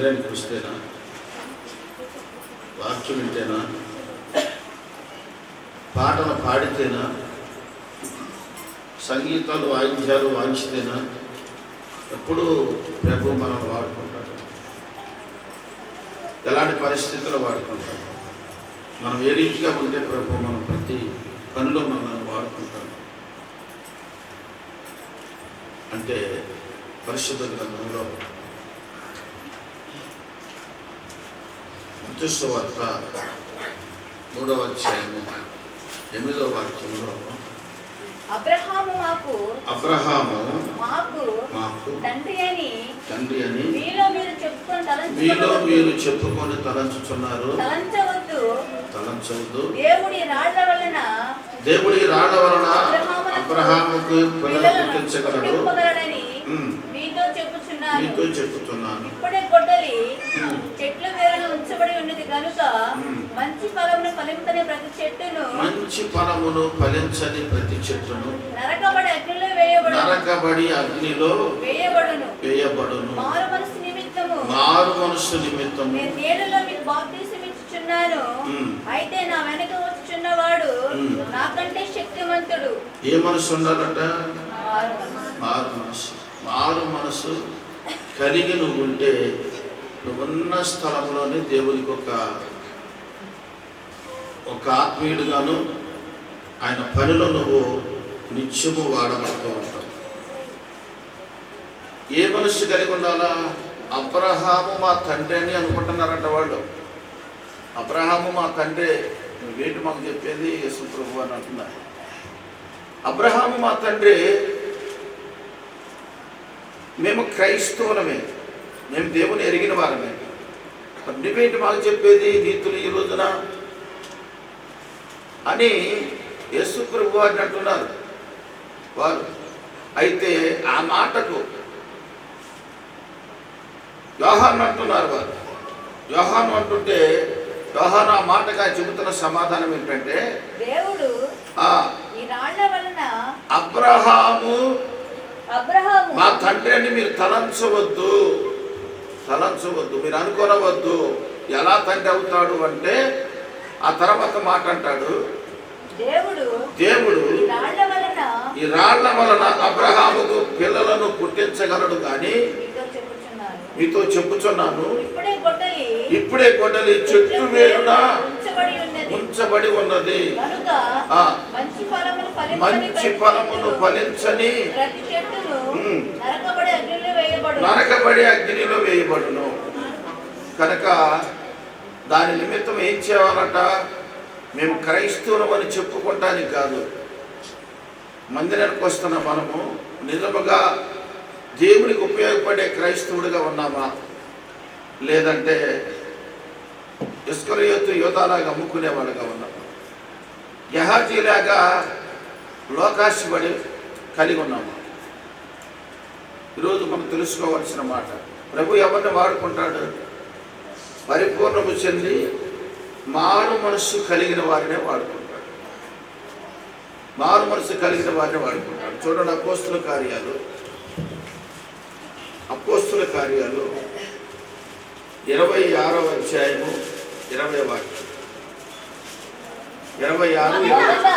మందిరానికి వస్తేనా, వాక్యం వింటేనా, పాటలు పాడితేనా, సంగీతాలు వాయిద్యాలు వాయించితేనా, ఎప్పుడు ప్రభు మనం వాడుకుంటాడు. ఎలాంటి పరిస్థితుల్లో వాడుకుంటాడు. మనం ఏ రీతిగా ఉంటే ప్రభు మనం ప్రతి పనిలో మనల్ని వాడుకుంటాడు. అంటే పరిశుద్ధ గ్రంథంలో మత్తయి సువార్త 3వ అధ్యాయము 8వ వాక్యంలో అబ్రహాము మాకు తండ్రి అని మీలో మీరు చెప్పుకొని తలంచుచున్నారు. తలంచవద్దు. దేవుడి రాళ్ల వలన అబ్రహాముకు పిల్లలు పుట్టించగలడు. మీతో చెప్పుచున్నాను. ఇప్పుడే గొడ్డలి చెట్ల వేరున ఉంచబడి ఉన్నది కనుక మంచి ఫలమును ఫలించని ప్రతి చెట్టును నరకబడి అగ్నిలో వేయబడును. మారు మనస్సు నిమిత్తము నేలలో మీకు బాప్తిసం ఇచ్చుచున్నాను. అయితే నా వెనక వచ్చుచున్నవాడు నాకంటే శక్తిమంతుడు. ఏ మనసు ఉండాలట? మారు మనసు కలిగి నువ్వు ఉంటే నువ్వున్న స్థలంలోనే దేవుడికి ఒక ఆత్మీయుడుగాను ఆయన పనిలో నువ్వు నిత్యము వాడబడుతూ ఉంటావు. ఏ మనస్సు కలిగి ఉండాలా? అబ్రహాము మా తండ్రి అని అనుకుంటున్నారంట వాళ్ళు. అబ్రహాము మా తండ్రి, నువ్వేంటి మాకు చెప్పేది యేసు ప్రభు అని అంటున్నారు. అబ్రహాము మా తండ్రి, మేము క్రైస్తవులమే, మేము దేవుని ఎరిగిన వారమే. నువ్వేంటి మాకు చెప్పేది నీతులు ఈ రోజున అని యేసు ప్రభు అని అంటున్నారు వారు. అయితే ఆ మాటకు యోహాను అంటున్నారు వారు. యోహాను అంటుంటే యోహాను ఆ మాటగా చెబుతున్న సమాధానం ఏంటంటే, దేవుడు ఈ రాళ్ల వలన అబ్రహాము మా తండ్రి అని మీరు తలంచవద్దు, మీరు అనుకోనవద్దు. ఎలా తండ్రి అవుతాడు అంటే ఆ తర్వాత మాట అంటాడు, దేవుడు ఈ రాళ్ల వలన అబ్రహాముకు పిల్లలను పుట్టించగలడు కానీ మీతో చెప్పుచున్నాను, ఇప్పుడే గొడ్డలి చెట్టు వేరున ఉంచబడి ఉన్నది. మంచి ఫలమును ఫలించని నరకబడి అగ్నిలో వేయబడును. కనుక దాని నిమిత్తం ఏం చేయాలట? మేము క్రైస్తవులమని చెప్పుకోవటానికి కాదు, మందిరానికి వస్తున్న మనము నిజముగా దేవునికి ఉపయోగపడే క్రైస్తవుడిగా ఉన్నామా, లేదంటే ఇస్కరియోతు యోధాలాగా అమ్ముకునేవాళ్ళుగా ఉన్నామా, గెహాజీలాగా లోకాశపడి కలిగి ఉన్నామా? ఈరోజు మనం తెలుసుకోవాల్సిన మాట, ప్రభు ఎవరిని వాడుకుంటాడు? పరిపూర్ణము చెంది మారు మనస్సు కలిగిన వారినే వాడుకుంటాడు. మారు మనస్సు కలిగిన వారిని వాడుకుంటాడు. చూడండి, అపోస్తుల కార్యాలు 26వ అధ్యాయము 20వ వాక్యం. 26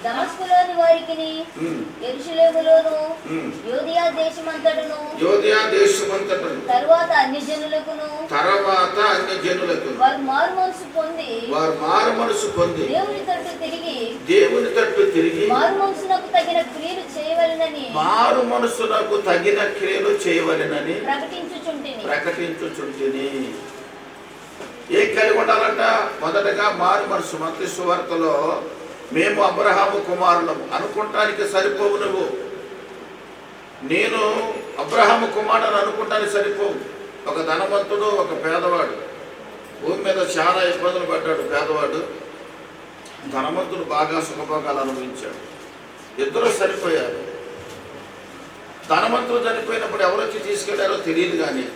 దమస్కులోని వారికిని యెరూషలేములోను యూదయ దేశమంతటను తరువాత అన్ని జనులకును వారు మారు మనసు పొంది దేవుని తట్టు తిరిగి మారు మనసునకు తగిన క్రియలు చేయవలెనని ప్రకటించుచుంటిని. ఏం కలిగి ఉండాలంట? మొదటగా మారు మనసు. మత్తయి సువార్తలో మేము అబ్రహాము కుమారులము అనుకుంటానికి సరిపోవు. నేను అబ్రహాము కుమారుడు అనుకుంటానికి సరిపోవు. ఒక ధనవంతుడు, ఒక పేదవాడు, భూమి మీద చాలా ఇబ్బందులు పడ్డాడు. పేదవాడు, ధనవంతుడు బాగా సుఖభోగాలు అనుభవించాడు. ఇద్దరు సరిపోయారు. ధనవంతుడు చనిపోయినప్పుడు ఎవరొచ్చి తీసుకెళ్లారో తెలియదు, కానీ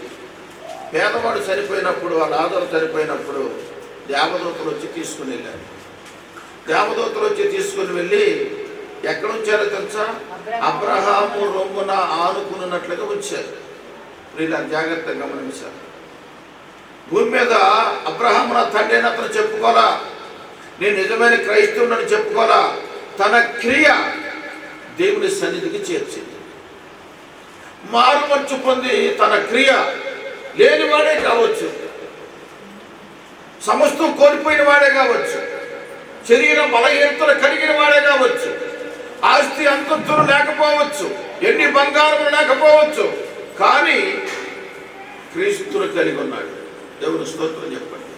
పేదవాడు చనిపోయినప్పుడు, వాళ్ళ ఆదరణ చనిపోయినప్పుడు దేవదూతలు వచ్చి తీసుకుని వెళ్ళారు. దేవదూతలు వచ్చి తీసుకుని వెళ్ళి ఎక్కడ ఉంచారో తెలుసా? అబ్రహాము రొమ్మున ఆనుకున్నట్లుగా ఉంచారు. వీళ్ళ జాగ్రత్తగా గమనించారు. భూమి మీద అబ్రహాము నా తండ్రి అని అతను చెప్పుకోలా, నేను నిజమైన క్రైస్తవునని చెప్పుకోలా. తన క్రియ దేవుని సన్నిధికి చేర్చింది. మారుమర్చు పొంది తన క్రియ లేనివాడే కావచ్చు, సమస్తం కోల్పోయిన వాడే కావచ్చు, శరీర బలహీనతలు కలిగిన వాడే కావచ్చు, ఆస్తి అంతస్తులు లేకపోవచ్చు, ఎన్ని బంగారం లేకపోవచ్చు, కానీ క్రీస్తును కలిగి ఉన్నాడు. దేవుని స్తోత్రం చెప్పండి.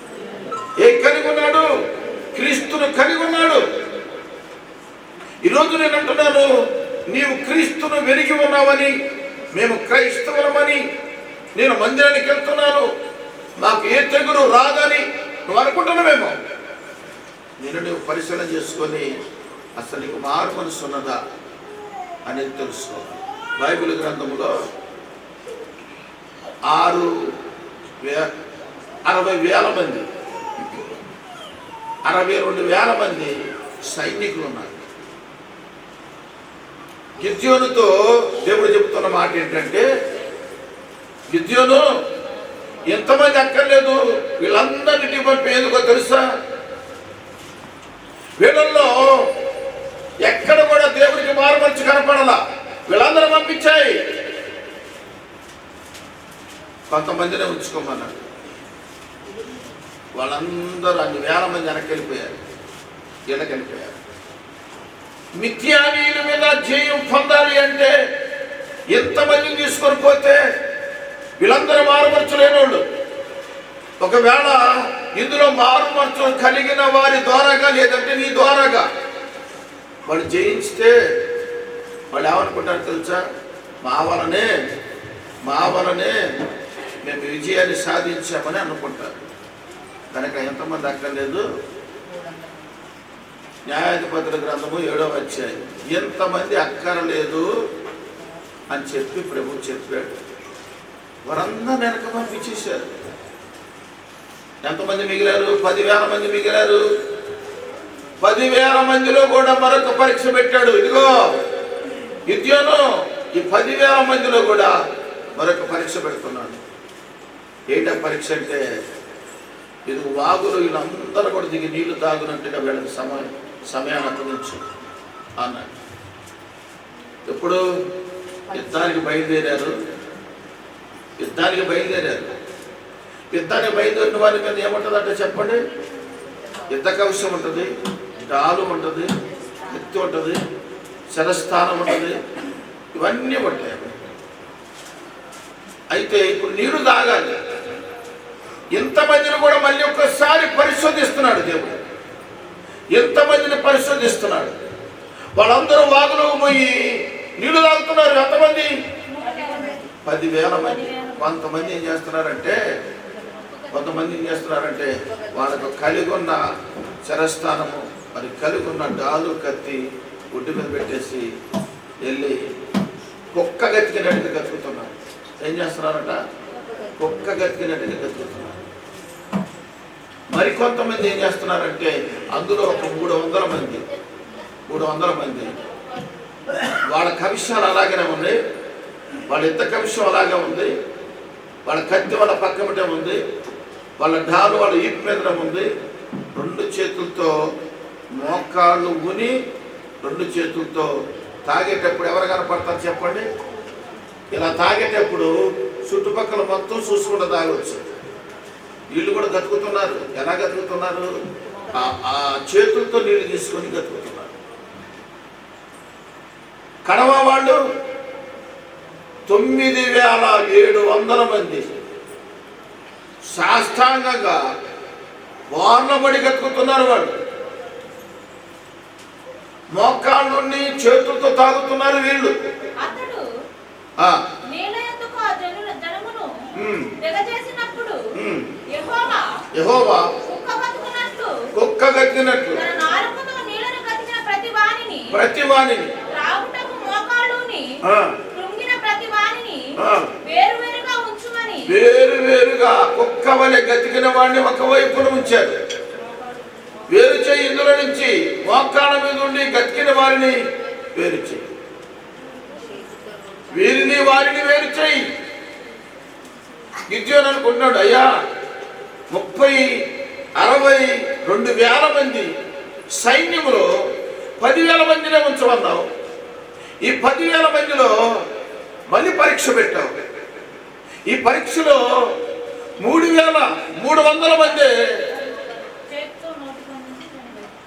ఏం కలిగి ఉన్నాడు? క్రీస్తును కలిగి ఉన్నాడు. ఈరోజు నేను అంటున్నాను, నీవు క్రీస్తును వెలిగి ఉన్నావని, మేము క్రైస్తవులమని, నేను మందిరానికి వెళ్తున్నాను, నాకు ఏ తెగులు రాదని నువ్వు అనుకుంటున్నావేమో. నువ్వు పరిశీలన చేసుకొని అసలు నీకు మారు మనసు ఉన్నదా అనేది తెలుసుకో. బైబిల్ గ్రంథములో 60,000 మంది 62,000 మంది సైనికులు ఉన్నారు. గిద్యోనుతో దేవుడు చెబుతున్న మాట ఏంటంటే, గిద్యోను ఎంతమంది అక్కర్లేదు, వీళ్ళందరినీ పంపి ఎందుకో తెలుసా? వీళ్ళల్లో ఎక్కడ కూడా దేవుడికి మారుమర్చి కనపడాల, వీళ్ళందరూ పంపించాయి. కొంతమందినే ఉంచుకోమన్నాడు. వాళ్ళందరూ 1,000 మంది వెనక్కి వెళ్ళిపోయారు, వీళ్ళకి వెళ్ళిపోయారు. మిథ్యానీయుల మీద జయం పొందాలి అంటే ఎంతమందిని తీసుకొని పోతే వీళ్ళందరూ మారుమర్చలేని వాళ్ళు. ఒకవేళ ఇందులో మారుమర్చు కలిగిన వారి ద్వారాగా, లేదంటే నీ ద్వారాగా వాళ్ళు జయించితే వాళ్ళు ఏమనుకుంటారు తెలుసా? మా వలనే మేము విజయాన్ని సాధించామని అనుకుంటారు. కనుక ఎంతమంది అక్కర్లేదు. న్యాయాధిపతుల గ్రంథము 7వ అధ్యాయం, ఎంతమంది అక్కర్లేదు అని చెప్పి ప్రభు చెప్పాడు. వారందరూ వెనక పంపించేశారు. ఎంతమంది మిగిలారు? 10,000 మంది మిగిలారు. 10,000 మందిలో కూడా మరొక పరీక్ష పెట్టాడు. ఇదిగో గిద్యోను, ఈ 10,000 మందిలో కూడా మరొక పరీక్ష పెడుతున్నాడు. ఏంట పరీక్ష అంటే, ఇది వాగులు వీళ్ళందరూ కూడా దిగి నీళ్లు తాగునట్టుగా వీళ్ళకి సమయాన్ని అప్పగించు అన్నాడు. ఎప్పుడు యుద్ధానికి బయలుదేరారు. యుద్ధానికి బయలుదేరిన వారి మీద ఏముంటుందంటే చెప్పండి? యుద్ధ కవచం ఉంటుంది, డాలు ఉంటుంది, కత్తి ఉంటుంది, శరస్థానం ఉంటుంది, ఇవన్నీ ఉంటాయి. అయితే ఇప్పుడు నీరు తాగాలి. ఎంతమందిని కూడా మళ్ళీ ఒక్కసారి పరిశోధిస్తున్నాడు దేవుడు. ఎంతమందిని పరిశోధిస్తున్నాడు. వాళ్ళందరూ వాగులో పోయి నీళ్లు తాగుతున్నారు. ఎంతమంది? 10,000 మంది. కొంతమంది ఏం చేస్తున్నారంటే వాళ్ళకు కలిగి ఉన్న శరస్థానము, మరి కలిగి ఉన్న డాలు కత్తి ఒడ్డు మీద పెట్టేసి వెళ్ళి కుక్క గతికినట్టుగా గతుకుతున్నారు. ఏం చేస్తున్నారట? కుక్క గతికినట్టుగా గతుకుతున్నారు. మరికొంతమంది ఏం చేస్తున్నారంటే, అందులో ఒక 300 మంది వాళ్ళ కవిష్యాలు అలాగనే ఉంది, వాళ్ళ యుద్ధ కవిష్యం అలాగే ఉంది, వాళ్ళ కత్తి వాళ్ళ పక్కమటే ఉంది, వాళ్ళ ఢాలు వాళ్ళ ఈపు మీద ఉంది. 2 చేతులతో మోకాళ్ళు ఉని 2 చేతులతో తాగేటప్పుడు ఎవరు కనపడతారు చెప్పండి? ఇలా తాగేటప్పుడు చుట్టుపక్కల మొత్తం చూసుకుంటూ తాగవచ్చు. వీళ్ళు కూడా గతుకుతున్నారు. ఎలా గతుకుతున్నారు? ఆ చేతులతో నీళ్ళు తీసుకొని గతుకుతున్నారు. కడవ వాళ్ళు 9,700 మంది సాష్టాంగంగా వార్నబడి గతుకుతున్నారు. వాళ్ళు మోకాళ్ళుని చేతులతో తాగుతున్నారు. వీళ్ళు యెహోవా కుక్క గతికినట్లు ప్రతి వాణిని వేరువేరుగా కుక్క వలె గతికిన వాడిని ఒకవైపున ఉంచారు. వేరు చేయి. ఇందులో నుంచి మోకాళ్ళ మీద ఉండి గతికిన వారిని వేరు చేయి, వీరిని వారిని వేరు చేయి. గిద్యోను అనుకున్నాడు, అయ్యా 30, 60, 2,000 మంది సైన్యంలో 10,000 మందినే ఉంచమన్నావు. ఈ 10,000 మందిలో మళ్ళీ పరీక్ష పెట్టావు. ఈ పరీక్షలో 3,300 మంది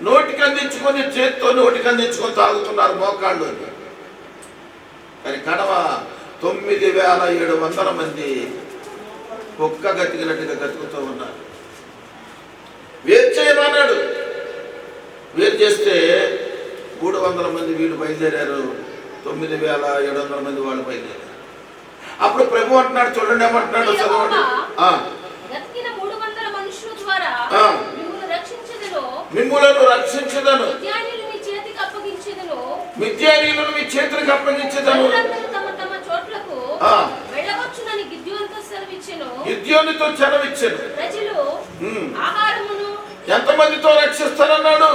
నోటికి అందించుకొని, చేత్తో నోటికి అందించుకొని తాగుతున్నారు మోకాళ్ళు. కానీ కడవ 9,700 మంది ఒక్క గతికినట్టుగా గతుకుతూ ఉన్నారు. వేరు చేయమన్నాడు. వేరు చేస్తే 300 మంది వీళ్ళు బయలుదేరారు, 9,700 మంది వాళ్ళు బయలుదేరారు. అప్పుడు ప్రభు అంటున్నాడు, చూడండి ఏమంటున్నాడు, చదవండి. మిమ్ములను రక్షించదను, మిద్యానీయులను మీ చేతులకు అప్పగించదను. గిద్యోనుతో సెలవిచ్చెను. ఎంతమందితో రక్షిస్తానన్నాడు?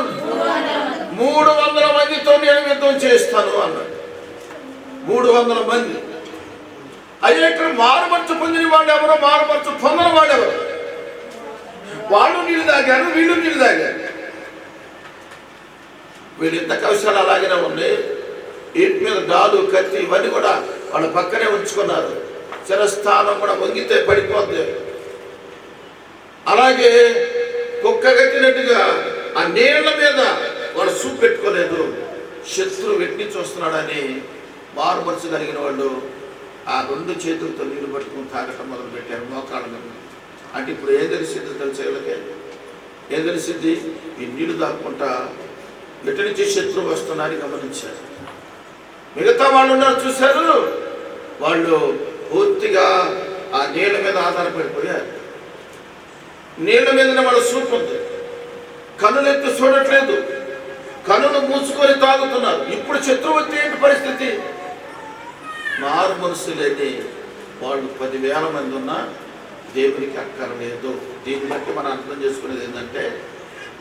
300 మందితో నేను యుద్ధం చేస్తాను అన్నాడు. 300 మంది. అయ్యే ఇక్కడ మారుమర్చు పొందిన వాళ్ళు ఎవరో, మారుమర్చు పొందని వాళ్ళు ఎవరు? వాళ్ళు నీళ్ళు తాగారు, వీళ్ళు నీళ్ళు తాగారు. వీళ్ళు ఇంత కవశాలు అలాగే ఉన్నాయి. ఇంటి మీద డాలు, కత్తి ఇవన్నీ కూడా వాళ్ళ పక్కనే ఉంచుకున్నారు. చిరస్థానం కూడా వంగితే పడిపోద్ది. అలాగే కుక్క కట్టినట్టుగా ఆ నీళ్ల మీద వాళ్ళు చూపు పెట్టుకోలేదు. శత్రువు వెట్టి చూస్తున్నాడని మారు మనసు కలిగిన వాళ్ళు ఆ 2 చేతులతో నీళ్లు పట్టుకుని తాగటం మొదలు పెట్టారు మోకాళ్ళ మీద. అంటే ఇప్పుడు ఏం తెలిసిందో తెలిసే వీళ్ళకి ఏం తెలిసింది? ఈ నీళ్లు దాక్కుంటా ఎటు నుంచి శత్రువు వస్తున్నారని గమనించారు. మిగతా వాళ్ళు ఉన్నారు, చూశారు. వాళ్ళు పూర్తిగా ఆ నీళ్ళ మీద ఆధారపడిపోయారు. నీళ్ళ మీదనే వాళ్ళ చూపు ఉంది. కన్నులెత్తి చూడట్లేదు, కన్నులు మూసుకొని తాగుతున్నారు. ఇప్పుడు శత్రువు వచ్చే ఏంటి పరిస్థితి? మారు మనసు లేని వాళ్ళు 10,000 మంది ఉన్నా దేవునికి అక్కర్లేదు. దీన్ని బట్టి మనం అర్థం చేసుకునేది ఏంటంటే,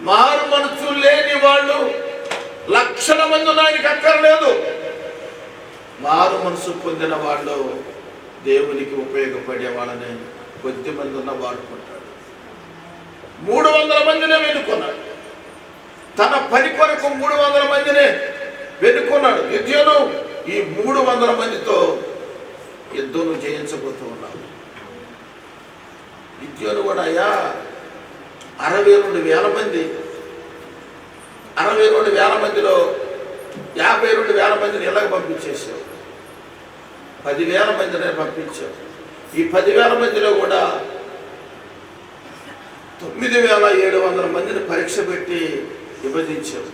మారు మనసు లేని వాళ్ళు లక్షల మంది ఉన్నా ఆయనకి అక్కర్లేదు. మారు మనసు పొందిన వాళ్ళు దేవునికి ఉపయోగపడే వాళ్ళని కొద్ది మంది ఉన్న వాడుకుంటాడు. 300 మందినే వెనుకున్నాడు. తన పని కొరకు 300 మందినే వెనుకున్నాడు. గిద్యోను ఈ 300 మందితో యుద్ధం జయించబోతూ ఉన్నాడు. గిద్యోను కూడా అయ్యా 62,000 మంది, 62,000 మందిలో 52,000 మందిని ఇళ్ళకి పంపించేసావు. 10,000 మందిని పంపించావు. ఈ 10,000 మందిలో కూడా 9,700 మందిని పరీక్ష పెట్టి విభజించావు.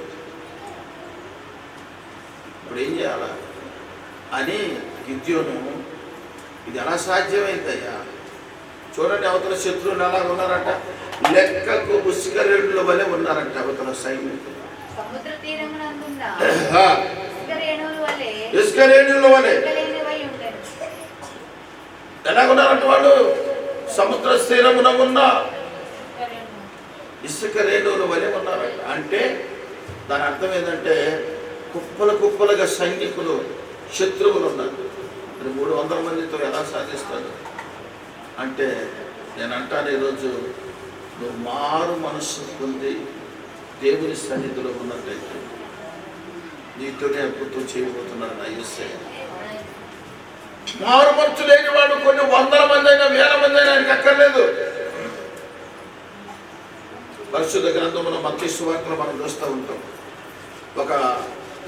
ఇప్పుడు ఏం చేయాలా అని గిద్యోను, ఇది ఎలా సాధ్యమైందయ్యా? చూడండి, అవతల శత్రువులు ఎలా ఉన్నారంట, లెక్కకు ఉస్కరేణుల వలె ఉన్నారంట అవతల సైనికులు. ఇసుకరేణుల వలె ఎలా ఉన్నారంట వాళ్ళు? సముద్ర స్థిరమున ఉన్న ఇసుక రేణువుల వలె ఉన్నారంట. అంటే దాని అర్థం ఏంటంటే కుప్పలు కుప్పలుగా సైనికులు, శత్రువులు ఉన్నారు. మరి 300 మందితో ఎలా సాధిస్తాడు అంటే, నేను అంటాను ఈరోజు నువ్వు మారు మనస్సు పొంది దేవుని సన్నిధిలో ఉన్నట్లయితే నీతోనే అద్భుతం చేయబోతున్నాడు నా యేసయ్య. మారు మనసు లేని వాడు కొన్ని 100 మంది అయినా 1000 మంది అయినా ఆయనకి అక్కర్లేదు. పరిశుద్ధ గ్రంథంలో మత్తయి సువార్తలో మనం చూస్తూ ఉంటాం. ఒక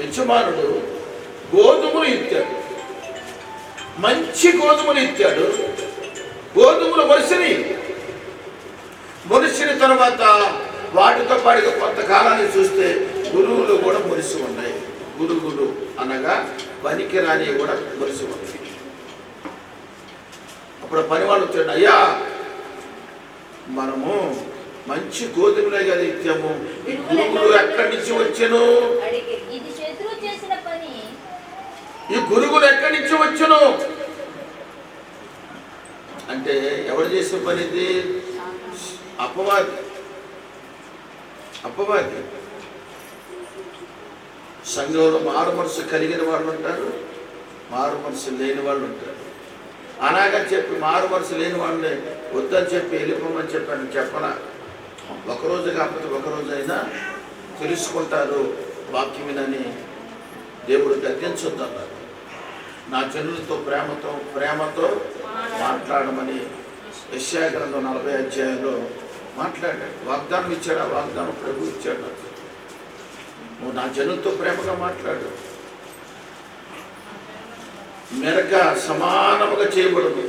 యజమానుడు గోధుమలు ఇచ్చాడు, మంచి గోధుమలు ఇచ్చాడు. గోధుమలు మొలిసిన తర్వాత వాటితో పాటుగా కొంతకాలాన్ని చూస్తే గురువులు కూడా మొలిసి ఉన్నాయి. గురుగులు అనగా పనికిరాని కూడా మొలిసి ఉన్నాయి. అప్పుడు పనివాళ్ళు వచ్చాడు, అయ్యా మనము మంచి గోధుమలే కదా ఇచ్చాము, ఈ గురుగులు ఎక్కడి నుంచి వచ్చాను? ఈ గురుగులు ఎక్కడి నుంచి వచ్చాను అంటే ఎవరు చేసే పని ఇది? అపవాది. సంఘంలో మారు మనసు కలిగిన వాళ్ళు ఉంటారు, మారు మనసు లేని వాళ్ళు ఉంటారు. అలాగని చెప్పి మారు మనసు లేని వాడిని వద్దని చెప్పి వెళ్ళిపోమని చెప్పాను చెప్పనా? ఒకరోజు కాకపోతే ఒకరోజైనా తెలుసుకుంటారు వాక్యమేనని దేవుడు గద్దించొద్దన్నాడు. నా జనులతో ప్రేమతో మాట్లాడమని యెషయా గ్రంథం 40 అధ్యాయంలో మాట్లాడాడు. వాగ్దానం ఇచ్చాడు. ఆ వాగ్దానం ప్రభు ఇచ్చాడు నాకు. నువ్వు నా జనులతో ప్రేమగా మాట్లాడు. మెరక సమానముగా చేయబడును,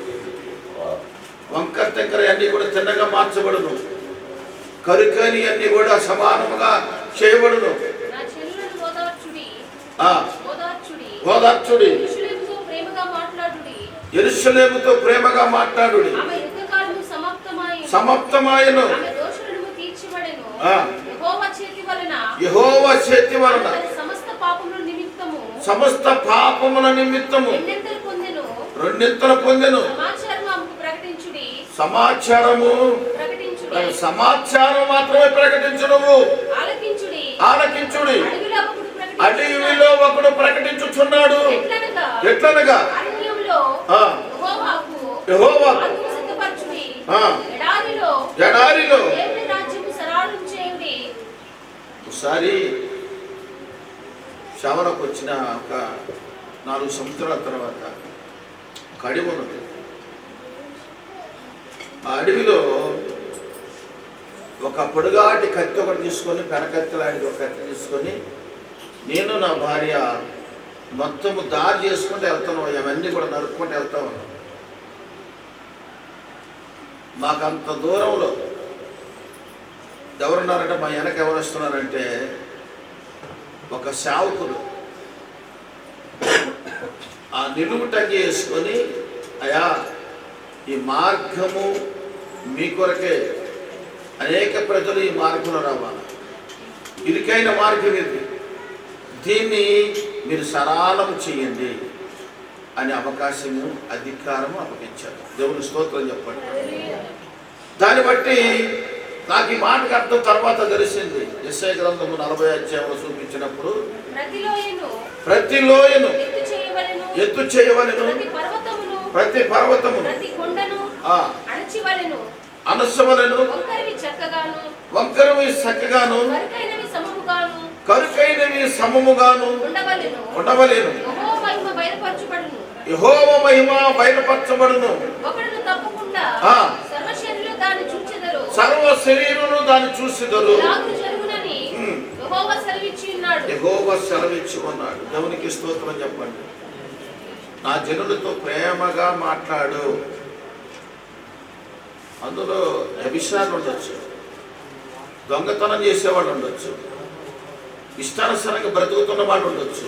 వంకర తెంకర అన్నీ కూడా తిన్నగా మార్చబడును, కరుకని అన్నీ కూడా సమానముగా చేయబడును. ఓదార్చుడి, యెరూషలేముతో ప్రేమగా మాట్లాడుడి, సమాప్తమాయను, యెహోవా చేతి వలన సమస్త పాపముల నిమిత్తము రెండింతలు పొందెను. సమాచారం మాత్రమే ప్రకటించును. ఆలకించుడి. అడవిలో ఒకడు ప్రకటించుచున్నాడు. ఎట్లనగా ఎడారిలో ఒకసారి శవరకు వచ్చిన ఒక 4 సంవత్సరాల తర్వాత ఒక అడవి ఉన్నది. ఆ అడవిలో ఒక పొడుగాటి కత్తి ఒకటి తీసుకొని, పెనకత్తి లాంటి ఒక కత్తి తీసుకొని, నేను నా భార్య మొత్తము దారి చేసుకుంటూ వెళ్తాను. అవన్నీ కూడా నరుక్కుంటూ వెళ్తా ఉన్నాం. మాకు అంత దూరంలో ఎవరున్నారంటే, మా వెనక ఎవరు వస్తున్నారంటే ఒక సేవకుడు ఆ నిలువు టంగి వేసుకొని, అయా ఈ మార్గము మీ కొరకే, అనేక ప్రజలు ఈ మార్గంలో రావాలి, ఇరుకైన మార్గం ఇది, దీన్ని మీరు సరళం చేయండి అనే అవకాశము, అధికారము అప్పగించారు. దేవుని స్తోత్రం చెప్పండి. దాన్ని బట్టి నాకు ఈ మాటకు అర్థం తర్వాత తెలిసింది. యెషయా గ్రంథము 40 అధ్యాయంలో చూపించినప్పుడు ప్రతి లోయను ఎత్తు చేయవలెను, ప్రతి పర్వతమును అణచవలెను, వంకరవి చక్కగాను కరుకైనవి సమముగాను ఉండవలెను. యెహోవా మహిమ బయలుపరచబడును. సర్వ శరీరులు దాన్ని చూసిదరు. యెహోవా సెలవిచ్చి ఉన్నాడు. దేవునికి స్తోత్రం చెప్పండి. నా జనులతో ప్రేమగా మాట్లాడు. అందులో వ్యభిచారులు ఉండొచ్చు, దొంగతనం చేసేవాళ్ళు ఉండొచ్చు, ఇష్టానుసారంగా బ్రతుకుతున్న వాళ్ళు ఉండొచ్చు,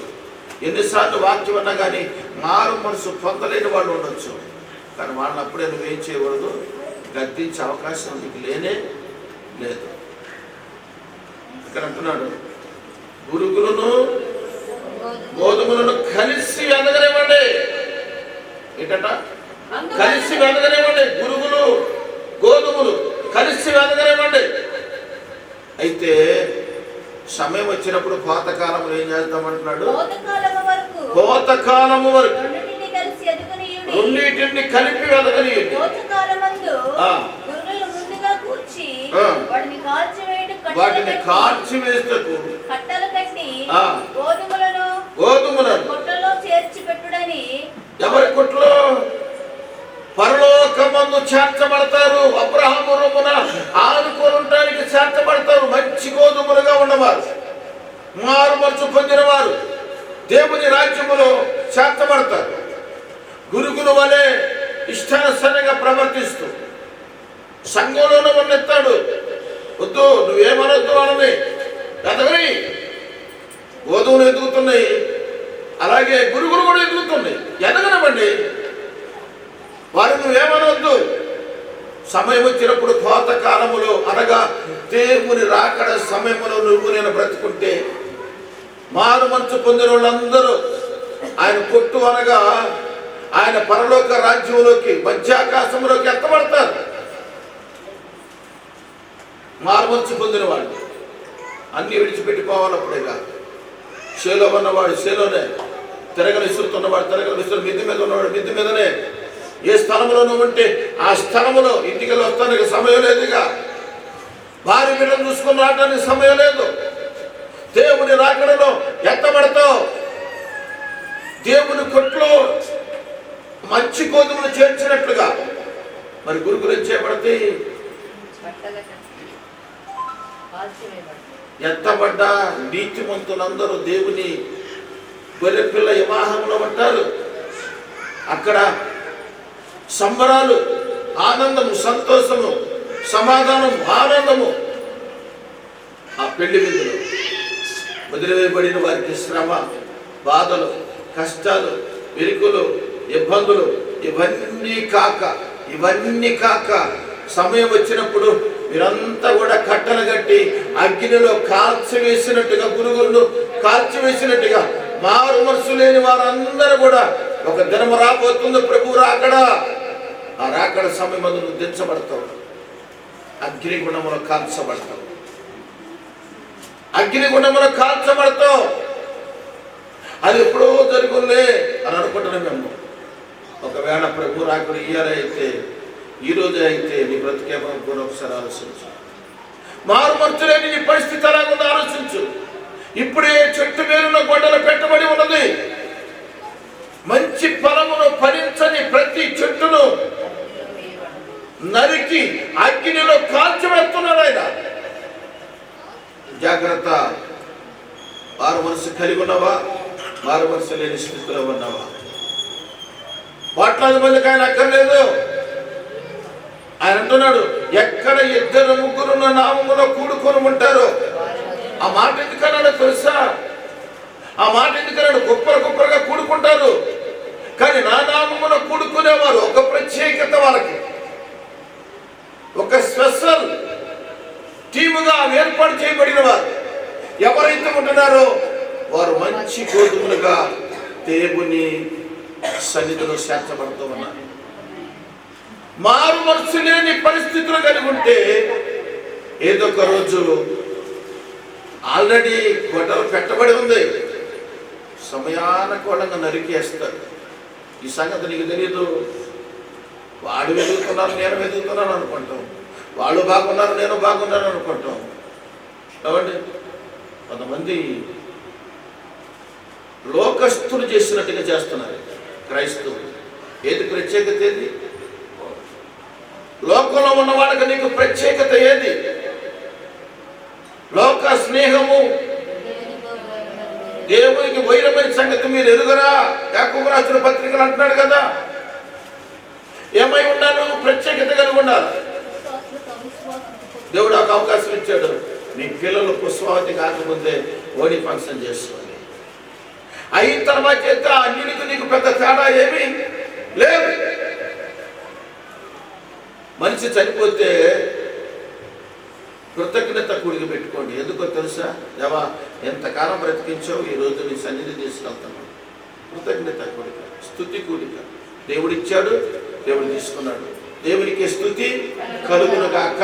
ఎన్నిసార్లు వాక్యం అన్నా కానీ మారు మనసు పొందలేని వాళ్ళు ఉండొచ్చు. కానీ వాళ్ళని అప్పుడే నువ్వేం చేయకూడదు, గద్దించే అవకాశం నీకు లేనే లేదు. ఇక్కడ అంటున్నాడు, గురుగులను గోధుమలను కలిసి వెదగనివ్వండి. ఏంటట? కలిసి వెదగనివ్వండి. గురుగులు గోధుమలు కలిసి వెదగనివ్వండి. అయితే సమయం వచ్చినప్పుడు కోతకాలంలో ఏం చేద్దామంటున్నాడు? కోతకాలము వరకు రెండింటిని కలిపి వెదగనియండి. వాటిని కాల్చి వేస్తూ గోధుమలను ఎవరి కొట్లో? పరలోకమందు చేర్చబడతారు. అబ్రహాము రొమ్మున ఆనుకోవడానికి చేర్చబడతారు. మంచి గోధుమలుగా ఉన్నవారు, మారు మనసు పొందిన వారు దేవుని రాజ్యములో చేర్చబడతారు. గురుగుల వలె ఇష్టానుసారంగా ప్రవర్తిస్తూ సంఘంలోనే ఉన్నెత్తాడు. వద్దు, నువ్వేమనొద్దు వాళ్ళని ఎదగని. గోధుమలు ఎదుగుతున్నాయి, అలాగే గురుగులు కూడా ఎదుగుతున్నాయి. ఎదగనవ్వండి వారు, నువ్వేమనొద్దు. సమయం వచ్చినప్పుడు కోత కాలములో అనగా దేవుని రాకడ సమయంలో నువ్వు నేను బ్రతుకుంటే మారు మనసు పొందిన వాళ్ళందరూ ఆయన పొట్టు అనగా ఆయన పరలోక రాజ్యంలోకి, మధ్యాకాశంలోకి ఎత్తబడతారు. మారు మనసు పొందిన వాళ్ళు అన్ని విడిచిపెట్టిపోవాలి. అప్పుడే కాదు, షేలో ఉన్నవాడు షేలోనే, తిరగలు విసురుతున్నవాడు తిరగలు విసురు, మిద్ది మీద ఉన్నవాడు మిద్ది మీదనే, ఏ స్థలంలో నువ్వు ఉంటే ఆ స్థలంలో ఇంటికి వస్తానికి సమయం లేదుగా. భార్య బిడ్డను చూసుకుని రావడానికి సమయం లేదు. దేవుని రాకడలో ఎత్తబడతావు. దేవుని కొట్లో మంచి గోధుమలు చేర్చినట్లుగా మరి గురుగులు చేయబడితే ఎత్తబడ్డ నీతిమంతులందరూ దేవుని గొర్రెపిల్ల వివాహంలో ఉంటారు. అక్కడ సంబరాలు, ఆనందము, సంతోషము, సమాధానం, ఆనందము. ఆ పెళ్లి విందులు వదిలివేయబడిన వారికి శ్రమ, బాధలు, కష్టాలు, విరుకులు, ఇబ్బందులు ఇవన్నీ కాక సమయం వచ్చినప్పుడు మీరంతా కూడా కట్టలు కట్టి అగ్నిలో కాల్చివేసినట్టుగా, పురుగులను కాల్చివేసినట్టుగా మారు మనసు లేని వారందరూ కూడా ఒక దినము రాబోతుంది. ప్రభు రాకడా. ఆ రాకడ సమయం నువ్వు దించబడతావు. అగ్నిగుణములో కాల్చబడతావు. అగ్నిగుణములో కాల్చబడతావు. అది ఎప్పుడో జరుగులే అని అనుకుంటున్నాం మేము. ఒకవేళ ప్రభు రాకడ ఇయ్యాలైతే, ఈ రోజే అయితే నీ బ్రతికేమో కూడా ఒకసారి ఆలోచించు. మారు మనసు లేని నీ పరిస్థితి ఎలాగుందో ఆలోచించు. ఇప్పుడే చెట్టు వేరున గొడ్డలు పెట్టబడి ఉన్నది. మంచి ఫలమును ఫలించని ప్రతి చెట్టును నరికి అగ్నిలో కాల్చివేస్తున్నాడు ఆయన. జాగ్రత్త. మారు మనసు కలిగి ఉన్నావా? మారు మనసు లేని స్థితిలో ఉన్నావా? కోట్లాది మందికి ఆయన అక్కర్లేదు. ఆయన అంటున్నాడు, ఎక్కడ 2 3 నా నామములో కూడుకొని ఉంటారు. ఆ మాట ఎందుకన్నాడో తెలుసా? ఆ మాట ఎందుకన్నాడు? కుప్పలుగా కూడుకుంటారు. కానీ నా నామములో కూడుకునేవారు ఒక ప్రత్యేకత, వాళ్ళకి ఒక స్పెషల్ టీముగా ఏర్పాటు చేయబడిన వారు ఎవరైతే ఉంటున్నారో వారు మంచి గోధుమలుగా దేవుని సన్నిధిలో చేర్చబడుతూ ఉన్నారు. మారు మనసు లేని పరిస్థితులు కలిగి ఉంటే ఏదో ఒక రోజు ఆల్రెడీ గొడవ పెట్టబడి ఉంది. సమయానుకూలంగా నరికేస్తారు. ఈ సంగతి నీకు తెలియదు. వాడు వెతుకుతున్నారు, నేను వెతుకుతున్నాను అనుకుంటాం. వాళ్ళు బాగున్నారు, నేను బాగున్నాను అనుకుంటాం. కాబట్టి కొంతమంది లోకస్తులు చేసినట్టుగా చేస్తున్నారు క్రైస్తవులు. ఏది ప్రత్యేకత? ఏది? లోకంలో ఉన్న వాళ్ళకి నీకు ప్రత్యేకత ఏది? లోక స్నేహము దేవునికి వైరమైన సంగతి మీరు ఎరుగరా? యాకోబు రాసిన పత్రికలు అంటున్నాడు కదా, ఏమై ఉండాలి? ప్రత్యేకత కలిగి ఉండాలి. దేవుడు ఒక అవకాశం ఇచ్చాడు. నీ పిల్లలు పుష్పవతి కాకముందే ఓడి ఫంక్షన్ చేసుకోండి. అయిన తర్వాత చేస్తే అన్నిటికీ నీకు పెద్ద తేడా ఏమీ లేదు. మనిషి చనిపోతే కృతజ్ఞత కూడికి పెట్టుకోండి. ఎందుకో తెలుసా? దేవా, ఎంతకాలం బ్రతికించావు, ఈ రోజు నీ సన్నిధి తీసుకెళ్తున్నావు. కృతజ్ఞత కూడిక, స్తుతి కూడిక. దేవుడిచ్చాడు, దేవుడు తీసుకున్నాడు. దేవునికి స్తుతి కలుగునుగాక.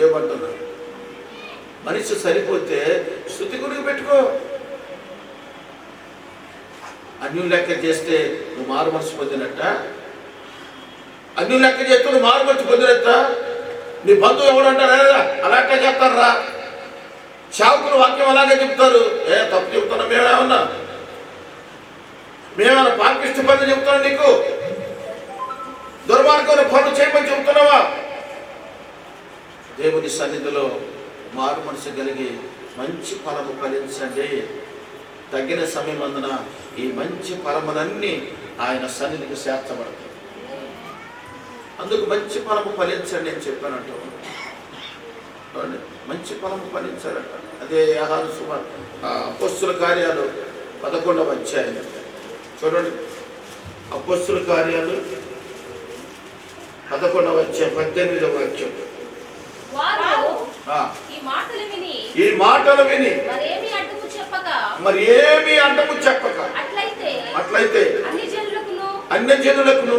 ఏమంటున్నాడు? మనిషి సరిపోతే స్తుతి కూడికి పెట్టుకో. అన్యులు లెక్క చేస్తే నువ్వు మారు మనసు పొందినట్ట? అన్యులు లెక్క చేస్తే నువ్వు మారు మనసు పొందినట్ట? నీ బంధువు ఎవడంటారా? అలాగే చేస్తారా? శావుకులు వాక్యం అలాగే చెప్తారు. తప్పు చెప్తున్నా మేమేమన్నా పాపిష్టి పనులు చెప్తున్నాం? నీకు దుర్మార్గమైన పనులు చేయమని చెబుతున్నావా? దేవుని సన్నిధిలో మారు మనసు కలిగి మంచి ఫలము ఫలించండి. తగిన సమయం అందున ఈ మంచి ఫలములన్నీ ఆయన సన్నిధికి చేర్చబడతాయి. అందుకు మంచి ఫలము ఫలించండి అని చెప్పానంట. మంచి ఫలము ఫలించారట. అదే అపోస్తుల కార్యాలు 11వ అధ్యాయం చూడండి. అపోస్తుల కార్యాలు 11వ అధ్యాయం 18వ వాక్యం. ఈ మాటలు విని మరి ఏమి అడ్డము చెప్పక అట్లయితే అన్య జనులకును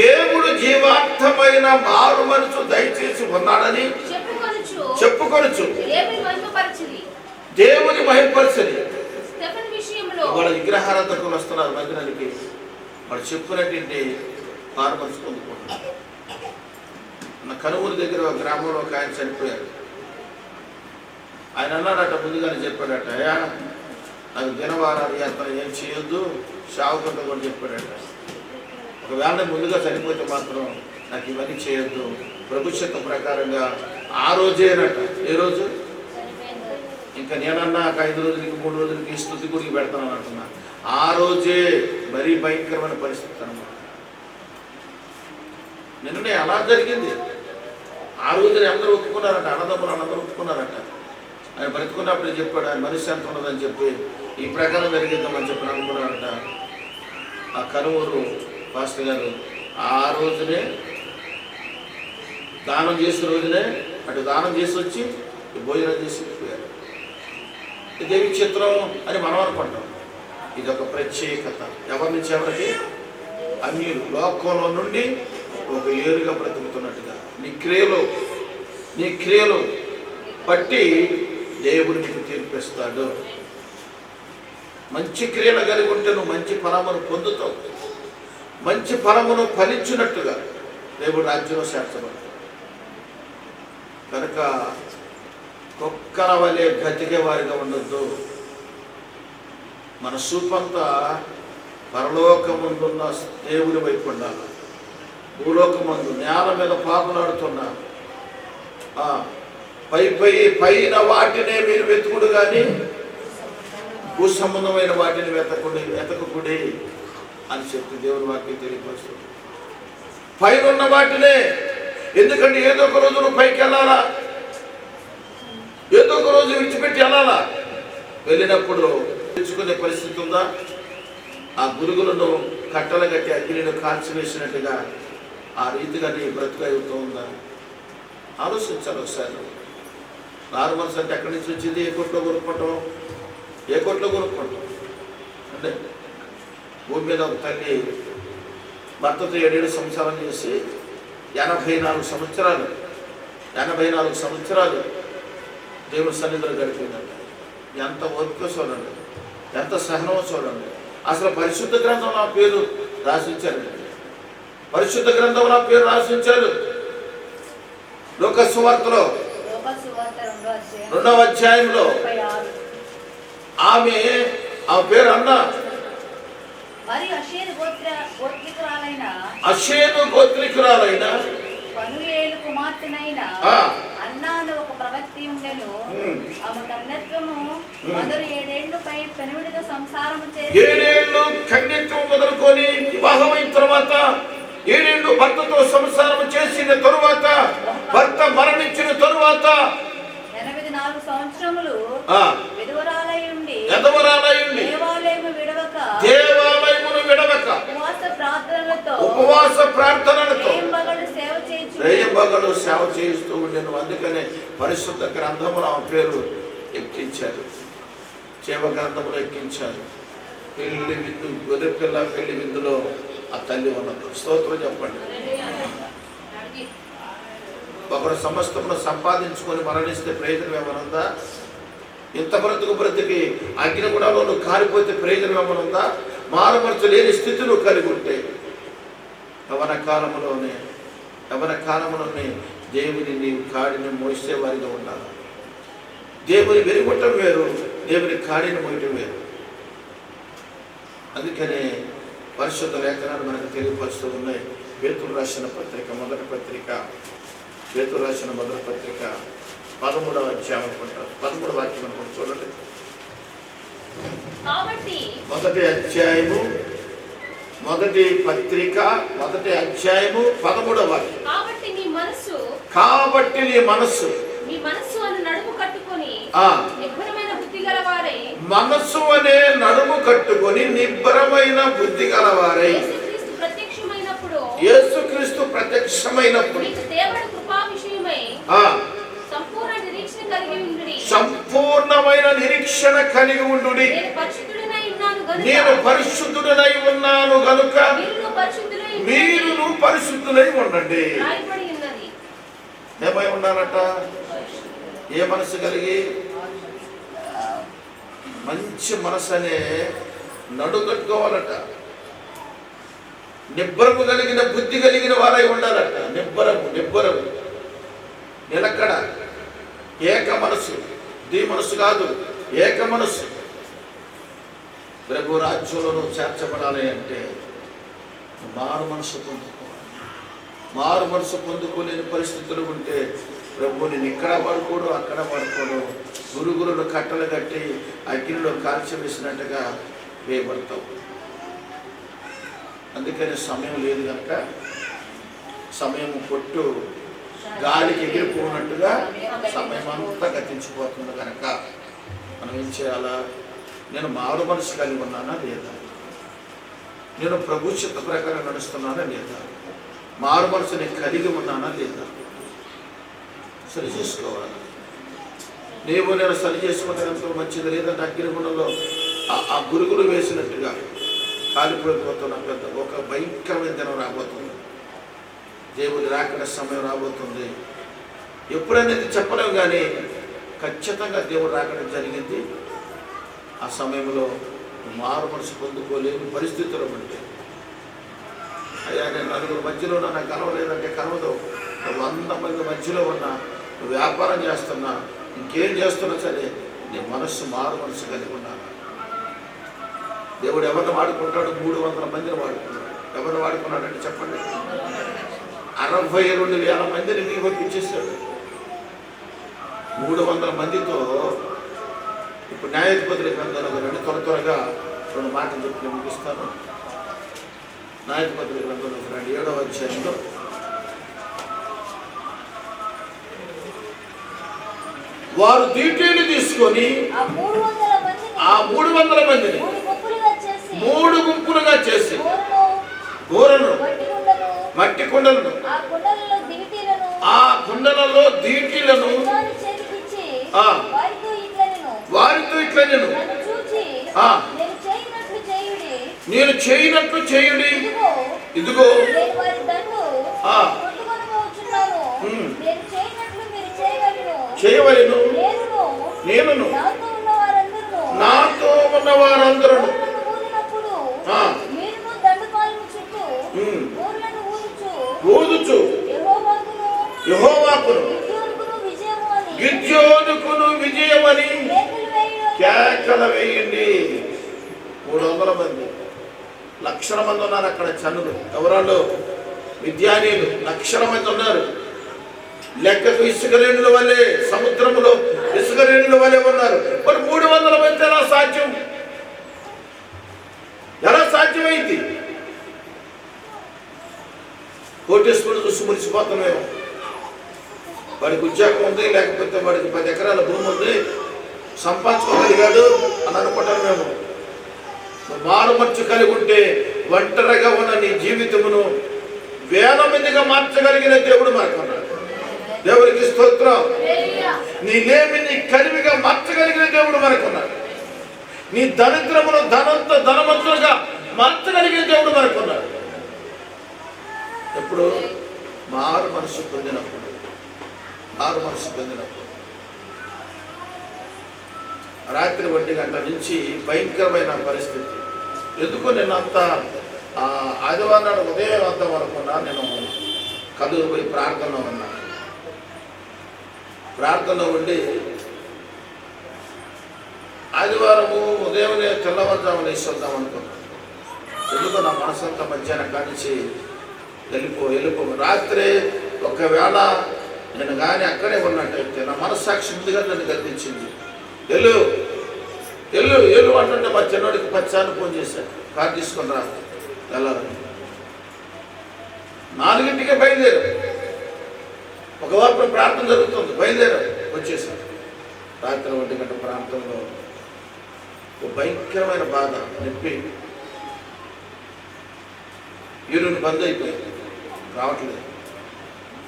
దేవుడు జీవార్థమైన మారు మనసు దయచేసి ఉన్నాడని చెప్పుకొనుచు దేవుని మహిమపరచని విగ్రహారాధకులు వస్తున్నారు మందిరానికి, వాడు చెప్పినటువంటి మారుమనసు పొందుకుంటున్నారు. నా కనుమూరు దగ్గర ఒక గ్రామంలో ఒక ఆయన చనిపోయాడు. ఆయన అన్నాడట, ముందుగానే చెప్పాడట, అయ్యా నాకు దినవారాలు యాత్ర ఏం చేయొద్దు, సావుకుంటూ కూడా చెప్పాడట. ఒకవేళ ముందుగా చనిపోతే మాత్రం నాకు ఇవన్నీ చేయొద్దు, ప్రభు చిత్తం ప్రకారంగా ఆ రోజేనట. ఏ రోజు? ఇంకా నేనన్నా 5 రోజులకి 3 రోజులకి స్తుతి గుడికి పెడతానని అంటున్నా. ఆ రోజే మరీ భయంకరమైన పరిస్థితి అన్నమాట. నిన్ననే అలా జరిగింది. ఆ రోజుని అందరూ ఒప్పుకున్నారట, అన్నదమ్ములు అందరూ ఒప్పుకున్నారట. ఆయన బ్రతుకున్నప్పుడే చెప్పాడు, ఆయన మనశ్శాంతి ఉన్నదని చెప్పి ఈ ప్రకారం జరిగిద్దామని చెప్పి అనుకున్నారట. ఆ కనుమూరు పాస్టర్ గారు ఆ రోజునే దానం చేసిన రోజునే అటు దానం చేసి వచ్చి భోజనం చేసి పోయారు. దేవి చిత్రం అని మనం అనుకుంటాం. ఇది ఒక ప్రత్యేకత. ఎవరి నుంచి ఎవరికి? అన్యులు లోకంలో నుండి ఒక ఏరుగా బ్రతుకుతున్నట్టుగా నీ క్రియలు బట్టి దేవుడు నీకు తీర్పిస్తాడు. మంచి క్రియలు కలిగి ఉంటే నువ్వు మంచి ఫలమును పొందుతావు. మంచి ఫలమును ఫలించినట్టుగా దేవుడు రాజ్యంలో చేర్చబడతాడు. కనుక కుక్కల వలె గతికే వారిగా ఉండొద్దు. మన చూపంతా పరలోకముందున్న దేవుడి వైపు ఉండాలి. భూలోకమందు నేల మీద పాకులాడుతున్నా పైన వాటినే మీరు వెతుకుడు కానీ భూ సంబంధమైన వాటిని వెతకకుడి అని చెప్పి దేవుని వాక్యం తెలియపరుస్తుంది. పైన ఉన్న వాటినే, ఎందుకంటే ఏదో ఒక రోజు నువ్వు పైకి వెళ్ళాలా, ఏదో ఒక రోజు విడిచిపెట్టి వెళ్ళాలా. వెళ్ళినప్పుడు తెచ్చుకునే పరిస్థితి ఉందా? ఆ గురుగులను కట్టలు కట్టి అగ్నిని కాల్చివేసినట్టుగా ఆ రీతిగా నీ బ్రతుకు అవుతూ ఉందా? ఆలోచించాలి ఒకసారి. మారుమనసు అంటే ఎక్కడి నుంచి వచ్చింది? ఏ కోట్లో కొనుక్కుంటాం అంటే భూమి మీద ఒక తల్లి భర్తతో 7 సంవత్సరాలు చేసి 84 సంవత్సరాలు దేవుని సన్నిధిలో గడిపోయిందంట. ఎంత ఓపిక చూడండి, ఎంత సహనమో చూడండి. అసలు పరిశుద్ధ గ్రంథంలో ఆ పేరు రాసించారు. పరిశుద్ధ గ్రంథంలో ఆ పేరు రాసించారు. లోకాసు వార్తలో 2వ అధ్యాయంలో ఆమె ఆ పేరు అన్నా. అషేను గోత్రికురాలైన పనుయేలు కుమార్తెనైన అన్నాను ఒక ప్రవక్తి ఉండెను. ఆమె కన్యత్వము మొదలు 7 ఏళ్లపై పెనువిడిగా సంసారము చేసి 7 ఏళ్ళు కన్యత్వం మొదలుకొని వివాహం అయిన తర్వాత 7 ఏళ్ళు భర్తతో సంసారం చేసిన తరువాత భర్త మరణించిన తరువాత 84 సంవత్సరములు విధవరాలై ఉండి దేవాలయమును విడవక ఉపవాస ప్రార్థనలతో రేయింబగలు సేవ చేస్తూ ఉండేను. అందుకనే పరిశుద్ధ గ్రంథములు ఆ పేరు ఎక్కించారు, జీవ గ్రంథములు ఎక్కించారు. పెళ్లి విందు, గొర్రెపిల్ల పెళ్లి విందులో ఆ తల్లి ఉన్నది. స్తోత్రం చెప్పండి. ఒకరు సమస్తమును సంపాదించుకొని మరణిస్తే ప్రయోజనం ఏమనుందా? ఇంత బ్రతికి అగ్నిగుణంలో నువ్వు కారిపోతే ప్రయోజనం ఏమనుందా? మారుమనసు లేని స్థితి నువ్వు కలిగి ఉంటే యవన కాలంలోనే దేవుని నీవు కాడిని మోసేవారిగా ఉండాలి. దేవుని వెలుగొట్టం వేరు, దేవుని కాడిని మోయటం వేరు. అందుకనే పరిశుద్ధ లేఖనాలు మనకు తెలియపరుస్తూ ఉన్నాయి. పేతురు రాసిన మొదటి పత్రిక 13వ అధ్యాయం అనుకుంటారు, 13వ వాక్యం అనుకుంటారు. చూడండి, మొదటి పత్రిక 1వ అధ్యాయము 13వ వాక్యం. కాబట్టి నీ మనస్సు అనే నడుము కట్టుకొని మనస్సు అనే నడుము కట్టుకొని నిబ్బరమైన బుద్ధి గలవారై యేసుక్రీస్తు ప్రత్యక్షమైనప్పుడు సంపూర్ణమైన నిరీక్షణ కలిగి ఉండు. నేను పరిశుద్ధుడనై ఉన్నాను గనుక మీరు పరిశుద్ధులై ఉండండి. ఏమై ఉన్నానట? ఏ మనసు కలిగి? మంచి మనసు అనే నడుగట్టుకోవాలట. నిబ్బరము కలిగిన బుద్ధి కలిగిన వారై ఉండాలట. నిబ్బరము నిలకడ, ఏక మనసు, దీ మనసు కాదు, ఏక మనసు. ప్రభు రాజ్యంలో చేర్చబడాలి అంటే మారు మనసు పొందుకోవాలి. మారు మనసు పొందుకోలేని పరిస్థితులు ఉంటే ప్రభు నేను ఇక్కడ పడుకోడు, అక్కడ పడుకోడు, గురుగురును కట్టలు కట్టి అగ్నిలో కాల్చివేసినట్టుగా వేయబడతావు. అందుకని సమయం లేదు కనుక, సమయం కొట్టు గాలికి ఎగిరిపోయినట్టుగా సమయం అంతా గతించిపోతుంది కనుక మనం ఏం చేయాలా? నేను మారు మనసు కలిగి ఉన్నానా లేదా? నేను ప్రభు చిత్త ప్రకారం నడుస్తున్నానా లేదా? మారు మనసుని కలిగి ఉన్నానా లేదా? సరి చేసుకోవాలి. నీవు నేను సరి చేసుకుంటే ఎంతో మంచిది. లేదంటే అగ్నిగుండంలో ఆ గురుగులు వేసినట్టుగా కాలిపోయిపోతున్న పెద్ద ఒక భయంకరమైన దినం రాబోతుంది. దేవుడి రాకడ సమయం రాబోతుంది. ఎప్పుడనేది చెప్పలేము, కానీ ఖచ్చితంగా దేవుడు రాకడ జరిగింది. ఆ సమయంలో మారు మనసు పొందుకోలేని పరిస్థితులు ఉంటాయి. అయ్యా నేను నలుగురు మధ్యలో నాకు కలవలేదంటే కలవదు. 100 మంది మధ్యలో ఉన్నా, వ్యాపారం చేస్తున్నా, ఇంకేం చేస్తున్నా సరే నీ మనస్సు మారు మనసు కలిగి ఉన్నాను. దేవుడు ఎవరిని వాడుకుంటాడు? 300 మందిని వాడుకున్నాడు. ఎవరిని వాడుకున్నాడంటే చెప్పండి. 62,000 మందిని నీకు పంపించేశాడు. 300 మందితో ఇప్పుడు న్యాయాధిపతుల గ్రంథంలో రండి. త్వరగా 2 మాటలు చెప్పి ముగిస్తాను. న్యాయాధిపతుల గ్రంథంలో రండి, 7వ అధ్యాయంలో వారు దీటీలు తీసుకొని ఆ 300 మందిని 3 గుంపులుగా చేసి గోరను, మట్టి కుండలను, ఆ కుండలలో దీటీలను వారితో ఇట్లా నేను చేయనట్లు చేయుడి. ఇదిగో చేయవలెను. నేను నాతో ఉన్న వారందరూ ఊదుచు యెహోవాకును గిద్యోనుకును విజయమని కేకలు వేయండి. 300 మంది, 1,00,000 మంది ఉన్నారు అక్కడ. చనులు ఎవరాళ్ళు? విద్యానీయులు 1,00,000 మంది ఉన్నారు. లెక్కకు ఇసుక రేణుల వల్లే, సముద్రంలో ఇసుక రేణుల వల్లే ఉన్నారు. మరి 300 మంది ఎలా సాధ్యం? ఎలా సాధ్యమైంది? కోటేశ్వరుడు చూసి మురిసిపోతున్నామేమో. వాడికి ఉద్యోగం ఉంది, లేకపోతే వాడికి 10 ఎకరాల భూమి ఉంది, సంపాదించుకోగలిగాడు అని అనుకుంటాను మేము. మారు మనసు కలిగి ఉంటే ఒంటరిగా ఉన్న నీ జీవితమును 1000 మందిగా మార్చగలిగిన దేవుడు మనకున్నాడు. దేవుడికి స్తోత్రం. నీ లేమిని కలివిగా మార్చగలిగిన దేవుడు మనకున్నాడు. నీ దరిద్రమును ధనవంతులుగా మార్చగలిగిన దేవుడు మనకున్నాడు. ఎప్పుడు? మారు మనసు పొందినప్పుడు. మారు మనసు పొందినప్పుడు. రాత్రి 1 గంట నుంచి భయంకరమైన పరిస్థితి. ఎందుకు నేను అంత ఆదివారం నాడు ఉదయం వద్దాం అనుకున్నా. నేను కల్లూరు పోయి ప్రార్థనలో ఉన్నా. ప్రార్థనలో ఉండి ఆదివారము ఉదయమే తెల్లవారుజామున లేచి వద్దాం అనుకున్నాను. ఎందుకు నా మనసంతా మధ్యాహ్నం కానించి వెళ్ళిపో రాత్రి ఒకవేళ నేను కానీ అక్కడే ఉన్నట్టయితే నా మనస్సాక్షి ముందుగా నన్ను గర్తించింది. ఎల్లు అంటుంటే మా చిన్నోడికి 10 సార్లు ఫోన్ చేశాను, కారు తీసుకొని రా వెళ్ళాలని. 4 బయలుదేరు. ఒక వారం ప్రార్థన జరుగుతుంది, బయలుదేరు వచ్చేసాను. రాత్రి 1 గంట ప్రాంతంలో ఒక భయంకరమైన బాధ, నొప్పి, యూరిన్ బంద్ అయిపోయింది, రావట్లేదు.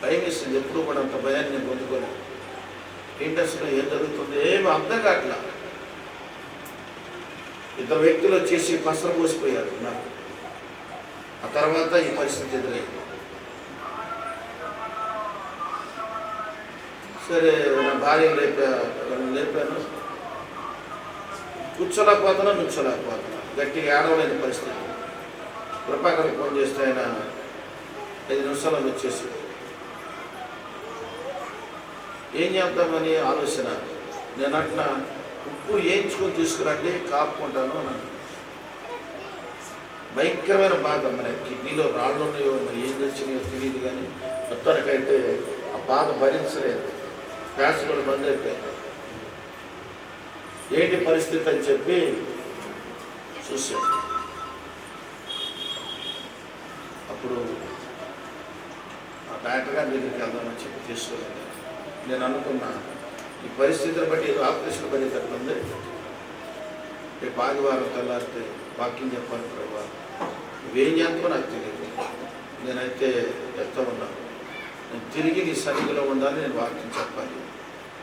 భయం వేసింది. ఎప్పుడు కూడా అంత భయాన్ని నేను పొందుకోలేదు. ఏంటి అసలు ఏం జరుగుతుంది ఏమి అర్థం కావట్లా. 2 వ్యక్తులు వచ్చేసి పసరు పోసిపోయారు నాకు. ఆ తర్వాత ఈ పరిస్థితి ఎదురైంది. సరే నా భార్యను లేపాను. కూర్చోలేకపోతున్నా, నుంచోలేకపోతున్నా. గట్టిగా ఏడవలేని పరిస్థితి. కృపాకర్కి ఫోన్ చేస్తే ఆయన 5 నిమిషాలలో వచ్చేసి ఏం చేద్దామని ఆలోచన. నేను అంటున్నా ఉప్పు వేయించుకొని తీసుకురండి కాపుకుంటాను అన్నాను. భయంకరమైన బాధ. మరి కిడ్నీలో రాళ్ళు ఉన్నాయో మరి ఏం తెచ్చినాయో తెలియదు, కానీ మొత్తానికైతే ఆ బాధ భరించలేదు. ప్యాస్ కూడా బంద్ అయిపోయింది. ఏంటి పరిస్థితి అని చెప్పి చూశాను. అప్పుడు ఆ డాక్టర్ గారి దగ్గరికి వెళ్దామని చెప్పి తీసుకున్నాను. నేను అనుకున్నా ఈ పరిస్థితిని బట్టి ఏదో ఆపరేషన్ పడేటట్టుంది, రేపు ఆదివారం తెల్లారితే వాకింగ్ చెప్పాలి ప్రభావ, నువ్వేం చేస్తావో నాకు తెలియదు, నేనైతే చెప్తా ఉన్నాను, నేను తిరిగి నీ సన్నిధిలో ఉండాలి, నేను వాకింగ్ చెప్పాలి,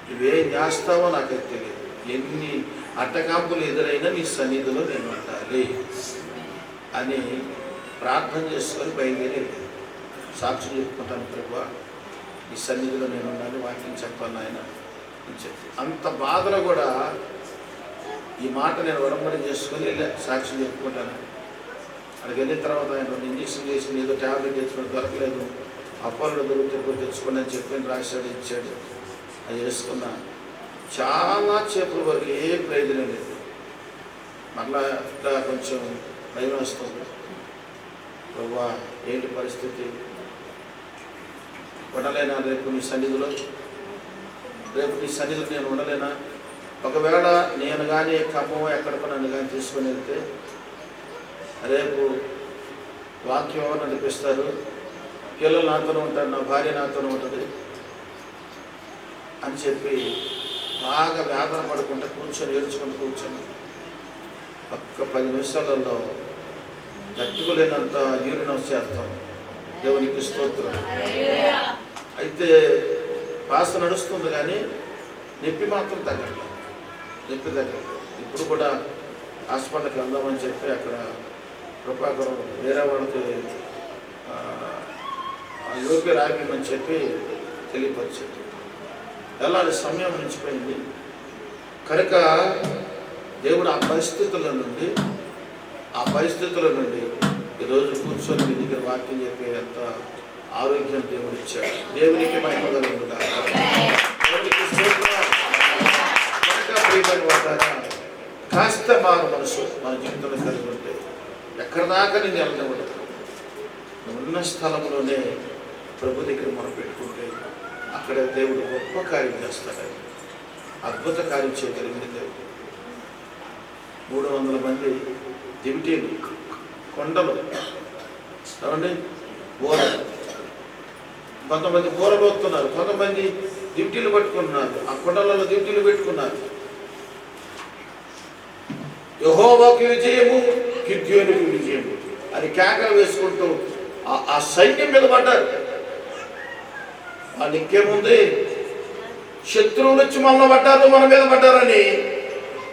నువ్వేం చేస్తావో నాకైతే తెలియదు, ఎన్ని అట్టకాంపులు ఎదురైనా నీ సన్నిధిలో నేను ఉండాలి అని ప్రార్థన చేసుకొని బయలుదేరి సాక్షి చెప్పుకుంటాను ప్రభావ, ఈ సన్నిధిలో నేను ఉండాలి, వాకింగ్ చెప్పాను ఆయన అని చెప్పి. అంత బాధలో కూడా ఈ మాట నేను ఉడంబడి చేసుకొని వెళ్ళా సాక్షి చెప్పుకుంటాను. అక్కడికి వెళ్ళిన తర్వాత ఆయన 2 ఇంజక్షన్ చేసి ఏదో ట్యాబ్లెట్ తెచ్చుకొని దొరకలేదు, అపోలో దొరికితే తెచ్చుకోండి అని చెప్పి రాశాడు, ఇచ్చాడు, అది వేసుకున్నా. చాలా చేపల వరకు ఏ ప్రయోజనం లేదు. మళ్ళా ఇట్లా కొంచెం భయం వస్తుంది, ప్రభా ఏంటి పరిస్థితి, ఉండలేనా రేపు నీ సన్నిధిలో, రేపు నీ సన్నిధిలో నేను ఉండలేనా, ఒకవేళ నేను కానీ ఖమ్మం ఎక్కడికో నన్ను కానీ తీసుకొని వెళ్తే రేపు వాక్యం ఎవరు నడిపిస్తారు, పిల్లలు నాతోనే ఉంటారు, నా భార్య నాతోనే ఉంటుంది అని చెప్పి బాగా వేదన పడుకుంటూ కూర్చొని ఏడ్చుకుంటూ కూర్చొని ఒక్క 10 నిమిషాలలో తట్టుకోలేనంత యూరిన్ వచ్చేస్తాం. దేవునికి స్తోత్రం. అయితే పాస నడుస్తుంది కానీ నొప్పి మాత్రం తగ్గట్లేదు, నొప్పి తగ్గట్లేదు. ఇప్పుడు కూడా హాస్పిటల్కి వెళ్దామని చెప్పి అక్కడ కృపాకరం వేరే వాళ్ళకి యోగ్య రాయమని చెప్పి తెలియపరిచింది. వెళ్ళాలి, సమయం మించిపోయింది కనుక దేవుడు ఆ పరిస్థితుల నుండి ఈరోజు కూర్చొని మీ దగ్గర వాక్యం చెప్పే అంత ఆరోగ్యం దేవుడు ఇచ్చాడు. దేవునికి మహిమ కలుగునుగా. కాస్త మారు మనసు మన జీవితంలో కలిగి ఉంటే ఎక్కడి దాకా నేను వెళ్ళనివ్వలేదు. ఉన్న స్థలంలోనే ప్రభు దగ్గర మనం పెట్టుకుంటే అక్కడ దేవుడు గొప్ప కార్యం చేస్తాడు. అద్భుత కార్యం చేయగలిగిన దేవుడు. 300 మంది దివిటీలు, కొండలు, ఏమండి బోరలు, కొంతమంది బోరలు వస్తున్నారు, కొంతమంది దివిటీలు పట్టుకున్నారు, ఆ కొండలలో దివిటీలు పెట్టుకున్నారు. యెహోవాకు విజయము, గిద్యోనుకు విజయము అని కేకలు వేసుకుంటూ ఆ సైన్యం మీద పడ్డారు. వాళ్ళు ఇంకేముంది, శత్రువులు వచ్చి మన పడ్డారు, మన మీద పడ్డారని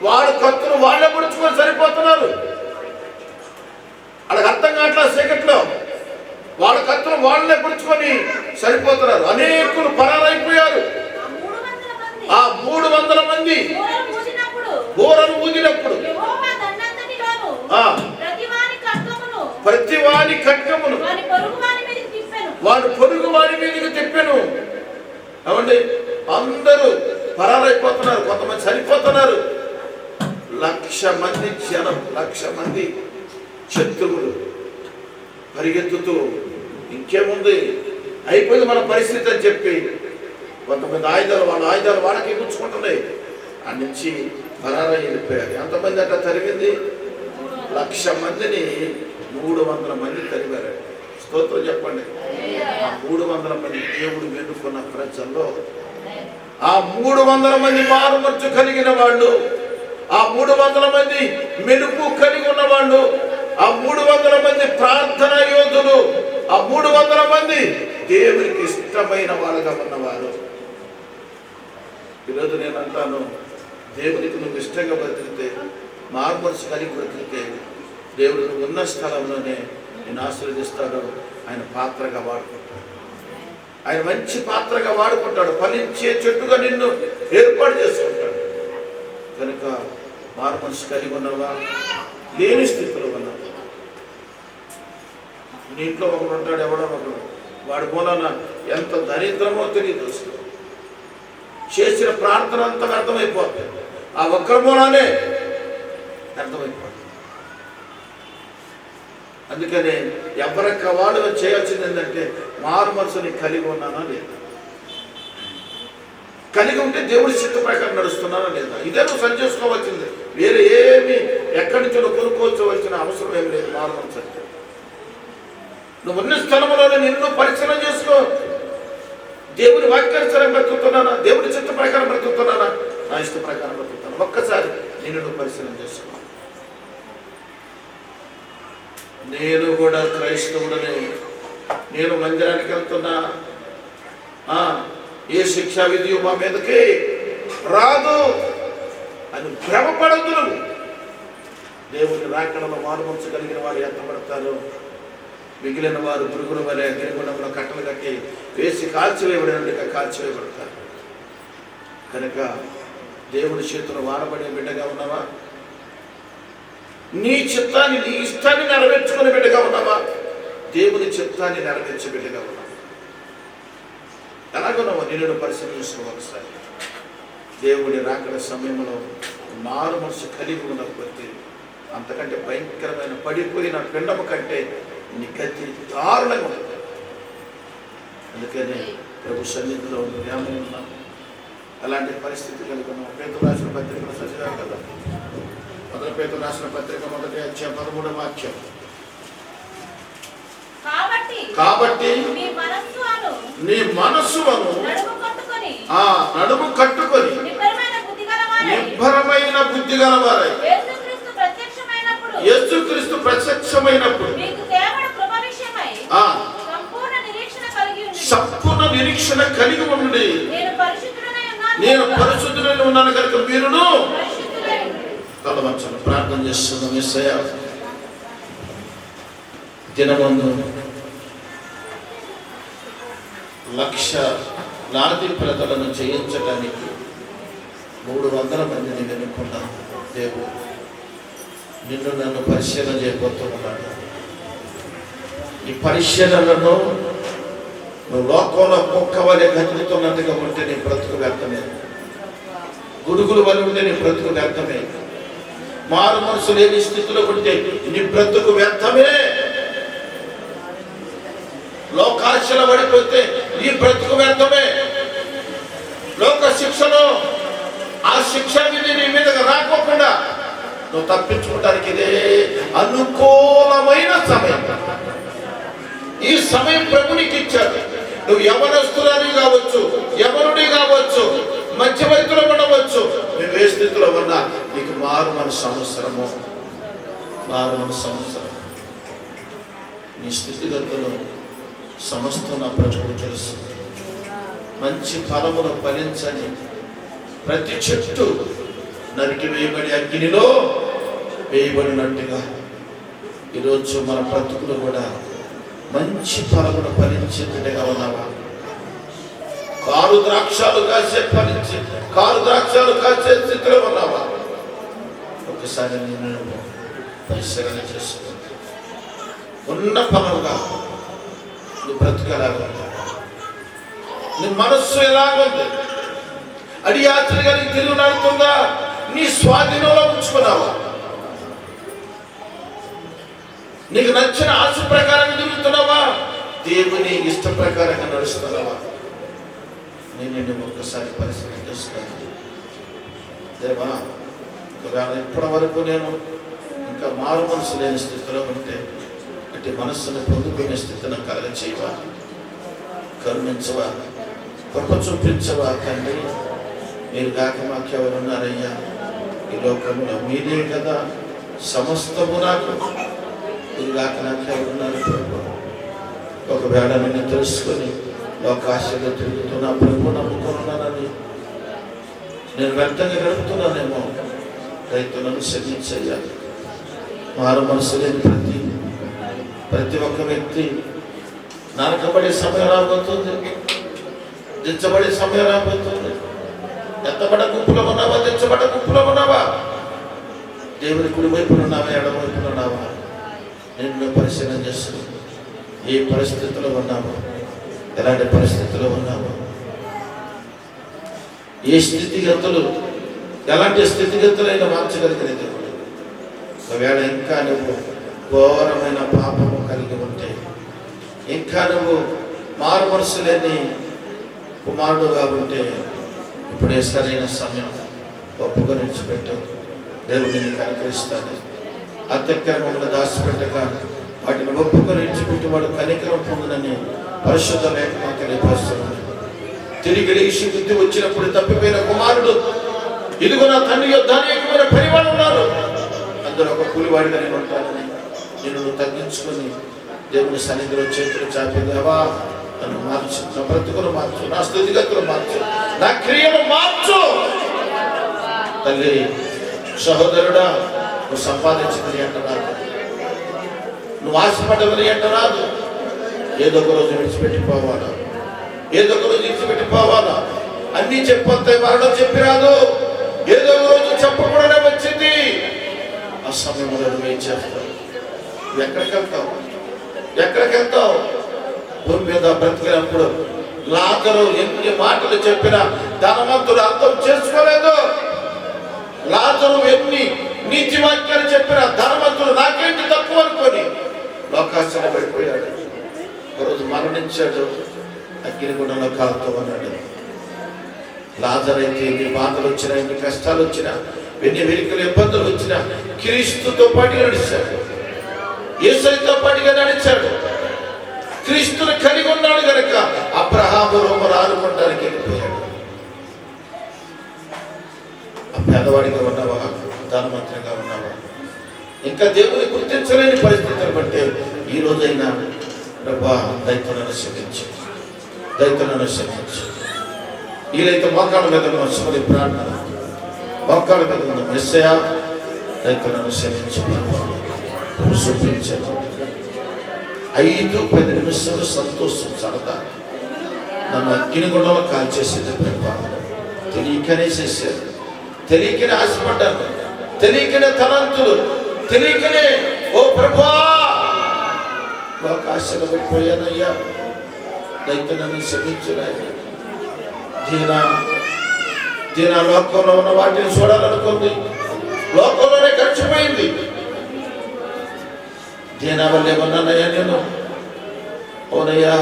వాడు కత్తులు వాళ్ళే పొడుచుకొని సరిపోతున్నారు. వాళ్ళకి అర్థం కావట్లేదు. చీకట్లో వాళ్ళ కత్తులు వాళ్ళే పొడుచుకొని సరిపోతున్నారు. అనేకులు పరారైపోయారు. ఆ 300 మంది బూరలు ఊదినప్పుడు ప్రతివాని ఖడ్గమును వాడు పొరుగు వారి మీదకి తిప్పెను. ఏమండి, అందరూ పరారైపోతున్నారు, కొంతమంది సరిపోతున్నారు. 1,00,000 మంది జనం, 1,00,000 మంది శత్రువులు పరిగెత్తుతూ ఇంకేముంది అయిపోయింది మన పరిస్థితి అని చెప్పి కొంతమంది వాళ్ళ ఆయుధాలు వాళ్ళకి ఇచ్చుకుంటున్నాయి. ఆ నుంచి పరారై వెళ్ళిపోయారు. ఎంతమంది అట్లా తరిగింది? 1,00,000 మందిని 300 మంది తరిగారు. స్తోత్రం చెప్పండి. ఆ 300 మంది దేవుడు వెనుకున్న ప్రజల్లో ఆ 300 మంది మారుమర్చు కలిగిన వాళ్ళు, ఆ 300 మంది మెలుపు కలిగి ఉన్నవాళ్ళు, ఆ 300 మంది ప్రార్థన యోధులు, ఆ 300 మంది దేవునికి ఇష్టమైన వాళ్ళగా ఉన్నవారు. ఈరోజు నేను అంటాను, దేవునికి నువ్వు ఇష్టంగా బ్రతికితే, మారుమర్చు కలిగి బ్రతికితే దేవుడు ఉన్న స్థలంలోనే నేను ఆశీర్వదిస్తాడు. ఆయన పాత్రగా వాడుకుంటాడు. ఆయన మంచి పాత్రగా వాడుకుంటాడు. ఫలించే చెట్టుగా నిన్ను ఏర్పాటు చేసుకుంటాడు. కనుక మారుమనసు కలిగి ఉన్నవా? లేని స్థితిలో ఉన్నావు. నీ ఇంట్లో ఒకడు ఉంటాడు, ఎవడో ఒకడు, వాడి మూలన ఎంత దరిద్రమో తెలియదు. చేసిన ప్రార్థన అంతా వ్యర్థమైపోతుంది. ఆ ఒక్క మూలానే వ్యర్థమైపోతుంది. అందుకనే ఎవరికి వాళ్ళు చేయాల్సింది ఏంటంటే మారు మనసుని కలిగి ఉన్నానా లేదా, కలిగి ఉంటే దేవుడి చిత్త ప్రకారం నడుస్తున్నానా లేదా, ఇదే నువ్వు సరి చేసుకోవాల్సింది. వేరే ఏమి ఎక్కడి నుంచి నువ్వు కొనుక్కోవలసిన అవసరం ఏమి లేదు. మారు మనసు అంటే నువ్వు ఉన్న స్థలంలోనే నిన్ను పరిశీలన చేసుకో. దేవుని వాక్యానుసారం బ్రతుకుతున్నానా, దేవుడి చిత్త ప్రకారం బ్రతుకుతున్నానా, నా ఇష్ట ప్రకారం బ్రతుకుతున్నాను. ఒక్కసారి నిన్ను నువ్వు పరిశీలన చేసుకో. నేను కూడా క్రైస్తవుడనే, నేను మందిరానికి వెళ్తున్నా, ఏ శిక్షా విధి మా మీదకి రాదు అని భ్రమపడద్దు. నువ్వు దేవుని రాకడలో మారు మనసు కలిగిన వారు ఎత్తబడతారు. మిగిలిన వారు పురుగుల వలె అగ్నిగుండంలో కట్టలు కట్టి వేసి కాల్చివేయబడినట్టుగా కాల్చివేయబడతారు. కనుక దేవుని చేతులు వాడబడే బిడ్డగా ఉన్నావా? నీ చిత్తాన్ని, నీ ఇష్టాన్ని నెరవేర్చుకునే బిడ్డగా ఉన్నావా? దేవుని చిత్తాన్ని నెరవేర్చే బిడ్డగా ఉన్నావా? ఎలాగున్నావో నిన్ను పరిశీలించుకోవాలి. దేవుని రాకడ సమయంలో మారు మనసు కలిగి ఉన్నప్పటికీ అంతకంటే భయంకరమైన పడిపోయిన పిండము కంటే నీ గతి దారుణంగా ఉంది. అందుకనే ప్రభు సన్నిధిలో జ్ఞానం ఉన్నాం. అలాంటి పరిస్థితి కలిగి ఉన్నాం. పేతురు రాసిన పత్రికలు చదివాం కదా. మొదటి పేతురు రాసిన పత్రిక 1వ అధ్యాయం 13వ వాక్యం. కాబట్టి నీ మనస్సును నడుము కట్టుకొని నిబ్బరమైన బుద్ధి గలవారై యేసుక్రీస్తు ప్రత్యక్షమైనప్పుడు సంపూర్ణ నిరీక్షణ కలిగి ఉండి, నేను పరిశుద్ధుడై ఉన్నాను కనుక మీరును తలవంచను. ప్రార్థన చేస్తున్నాం. యేసయ్యా, దినమందు 1,00,000 ప్రజలను జయించడానికి 300 మందిని వెనుకున్నాను. దేవుడు నిన్ను నన్ను పరిశీలన చేయబోతున్నాడు. ఈ పరిశీలనలో నువ్వు లోకంలో కుక్క వలె కదులుతున్నట్టుగా ఉంటే నీ బ్రతుకు వ్యర్థమే. గురుగులు వలె ఉంటే నీ బ్రతుకు వ్యర్థమే. మారు మనసు లేని స్థితిలో ఉంటే నీ బ్రతుకు వ్యర్థమే. లోకాశల పడిపోతే నీ బ్రతుకు వ్యర్థమే. లోక శిక్షలో ఆ శిక్ష విధి నీ మీదకి రాకోకుండా నువ్వు తప్పించుకోవడానికి ఇదే అనుకూలమైన సమయం. ఈ సమయం ప్రభునికి ఇచ్చాడు. నువ్వు యవనస్తురాలు కావచ్చు, యవనుడి కావచ్చు, మధ్య వయసులో ఉండవచ్చు, నువ్వు ఏ స్థితిలో ఉన్నా నీకు మారు మనసు అవసరము. మారు మనసు అవసరం. నీ స్థితిగతులు సమస్తం నా ప్రభువు తెలుసు. మంచి ఫలమును ఫలించని ప్రతి చెట్టు నరికి వేయబడి అగ్నిలో వేయబడినట్టుగా ఈరోజు మన బ్రతుకులు కూడా మంచి ఫలమును ఫలించేట్టుగా ఉన్నావా? కారు ద్రాక్షాలు కాసే స్థితిలో ఉన్నావా? ఒకసారి నేను పరిశీలన చేసుకో. ఉన్న ఫలముగా నువ్వు బ్రతకలాగా, నీ మనస్సు ఎలాగుంది? అడియాత్ర గారికి తిరుగు నడుతుందా? నీ స్వాధీనంలో ఉంచుకున్నావా? నీకు నచ్చిన ఆశ ప్రకారంగా తిరుగుతున్నావా? దేవుని ఇష్ట ప్రకారంగా నడుస్తున్నావా? నేను ఒక్కసారి పరిశీలన చేస్తాను. దేవా, ఒకవేళ ఇప్పటి వరకు నేను ఇంకా మారు మనసు లేని స్థితిలో ఉంటే అటు మనస్సును పొందుకునే స్థితిని నాకు కలగ చేయవా? కరుణించవా? కృప చూపించవా? తండ్రి, మీరు కాక మాకెవరున్నారయ్యా? ఈ లోకంలో మీరే కదా సమస్తము. నాకు మీరు కాక నాకెవరున్నారు ప్రభు? ఒకవేళ నేను తెలుసుకొని లోకాశగా తిరుగుతున్నా, ప్రభు నమ్ముకున్నానని నేను వ్యర్థంగా గడుపుతున్నానేమో, రైతులను క్షమించయ్యా. మారు మనసు లేని ప్రతి ఒక్క వ్యక్తి నరకబడే సమయం రాబోతుంది, దించబడే సమయం రాబోతుంది. ఎత్తబడ గుంపులో ఉన్నావా? దించబడ్డ గుంపులో ఉన్నావా? దేవుని కుడి వైపున ఉన్నావా, ఎడమ వైపున ఉన్నావా? నిన్ను పరిశీలన చేస్తూ ఏ పరిస్థితిలో ఉన్నావో, ఎలాంటి పరిస్థితిలో ఉన్నావో, ఏ స్థితిగతులు, ఎలాంటి స్థితిగతులైనా మార్చగలిగిన దేవుడు. ఒకవేళ ఇంకా నువ్వు ఘోరమైన పాపము కలిగి ఉంటే, ఇంకా నువ్వు మారు మనసు లేని కుమారుడుగా ఉంటే, ఇప్పుడే సరైన సమయం. ఒప్పుకొని విడిచిపెట్టు, దేవుడు నిన్ను కనికరిస్తాడు. అత్యక్రమంలో దాచిపెట్టక వాటిని ఒప్పుకొని విడిచిపెట్టి వాడు కనికరం పొందునని పరిశుద్ధ లేఖనం తెలియపరుస్తున్నాడు. తిరిగి లేచి బుద్ధి వచ్చినప్పుడు తప్పిపోయిన కుమారుడు, ఇదిగో నా తండ్రి యొద్ద అనేకమైన పరివాళ్ళు ఉన్నారు, అందులో ఒక కూలివాడిగా నేను ఉంటానని నేను తగ్గించుకొని దేవుని సన్నిధిలో చేతులు చాపి, దేవా నన్ను మార్చు, నా బ్రతుకులు మార్చు, నా స్థితిగతులు మార్చు, నా క్రియలు మార్చు. తల్లి, సహోదరుడా, నువ్వు సంపాదించింది అంట రాదు, నువ్వు ఆశపడ్డదని అంట రాదు. ఏదో ఒక రోజు విడిచిపెట్టిపోవాలా, ఏదో ఒక రోజు విడిచిపెట్టిపోవాలా. అన్నీ చెప్పొస్తే మరణం చెప్పి రాదు, ఏదో ఒక రోజు చెప్పకూడనే వచ్చింది. ఆ సమయంలో నువ్వు ఏం చేస్తావు? నువ్వు ఎక్కడికి వెళ్తావు? ఎక్కడికి వెళ్తావు? భూమి మీద బ్రతికినప్పుడు లాజరు ఎన్ని మాటలు చెప్పినా ధనవంతుడు అర్థం చేసుకోలేదు. లాజరు ఎన్ని నీతి వాక్యాలు చెప్పినా ధనవంతుడు నాకేంటి తక్కువ అనుకొని లోకాశన పడిపోయాడు. ఒకరోజు మరణించాడు, అగ్నిగుండంలో కాలుతూ ఉన్నాడు. లాజరు అయితే ఎన్ని బాధలు వచ్చినా, ఎన్ని కష్టాలు వచ్చినా, ఎన్ని వెనుకలు ఇబ్బందులు వచ్చినా క్రీస్తుతో పాటుగా నడిచాడు, యేసుతో పాటుగా నడిచాడు. క్రీస్తుని కలిగి ఉన్నాడు కనుక అబ్రహాము రోమను ఆనుకోవడానికి వెళ్ళిపోయాడు. ఆ పేదవాడిగా ఉన్నావా, ధనవంతునిగా ఉన్నావా? ఇంకా దేవుని గుర్తించలేని పరిస్థితులు బట్టి ఈ రోజైనా ప్రభా దైత్యులను క్షమించు, దైత్యులను క్షమించు. వీలైతే మోకాళ్ళ మీద వస్తున్నది ప్రార్థన, మోకాళ్ళ మీద ఉన్న మెస్సయా దైత్యులను క్షమించు, చూపించదు. 5-10 నిమిషాలు సంతోషం సరదా నన్ను అగ్నిగుండంలో కాల్చేసేది ప్రభా. తెలియకనే చేశారు, తెలియకనే ఆశపడ్డాను, తెలియకనే తలంతులు, తెలియకనే ఓ ప్రభా ఆశలు పడిపోయానయ్యా, దైతే నన్ను క్షమించున్నాయి. దీనా లోకంలో ఉన్న వాటిని చూడాలనుకుంది, లోకంలోనే గడిచిపోయింది. దీనా వల్ల ఏమన్నానయ్యా నేను? ఓనయ్యా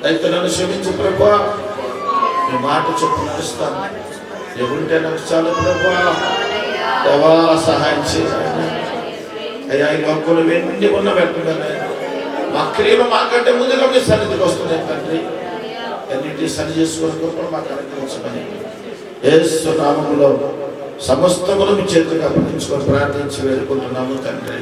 అయితే నన్ను క్షమించు ప్రభా, నీ మాట చెప్పు నడుస్తాను, ఎవరుంటే నాకు చాలు ప్రభా. దేవా సహాయం చేయాలి అయ్యా. ఈ లోకంలో వెండి ఉన్న పెట్టండి, మా క్రియలు మాకంటే ముందుగా మీ సన్నిధికి వస్తున్నాయి తండ్రి. అన్నింటి సరి చేసుకుని కూడా మాకు అనుగ్రహించమని యేసు నామములో సమస్తమును మీ చేతులకు అప్పగించుకొని ప్రార్థించి వేడుకుంటున్నాము తండ్రి.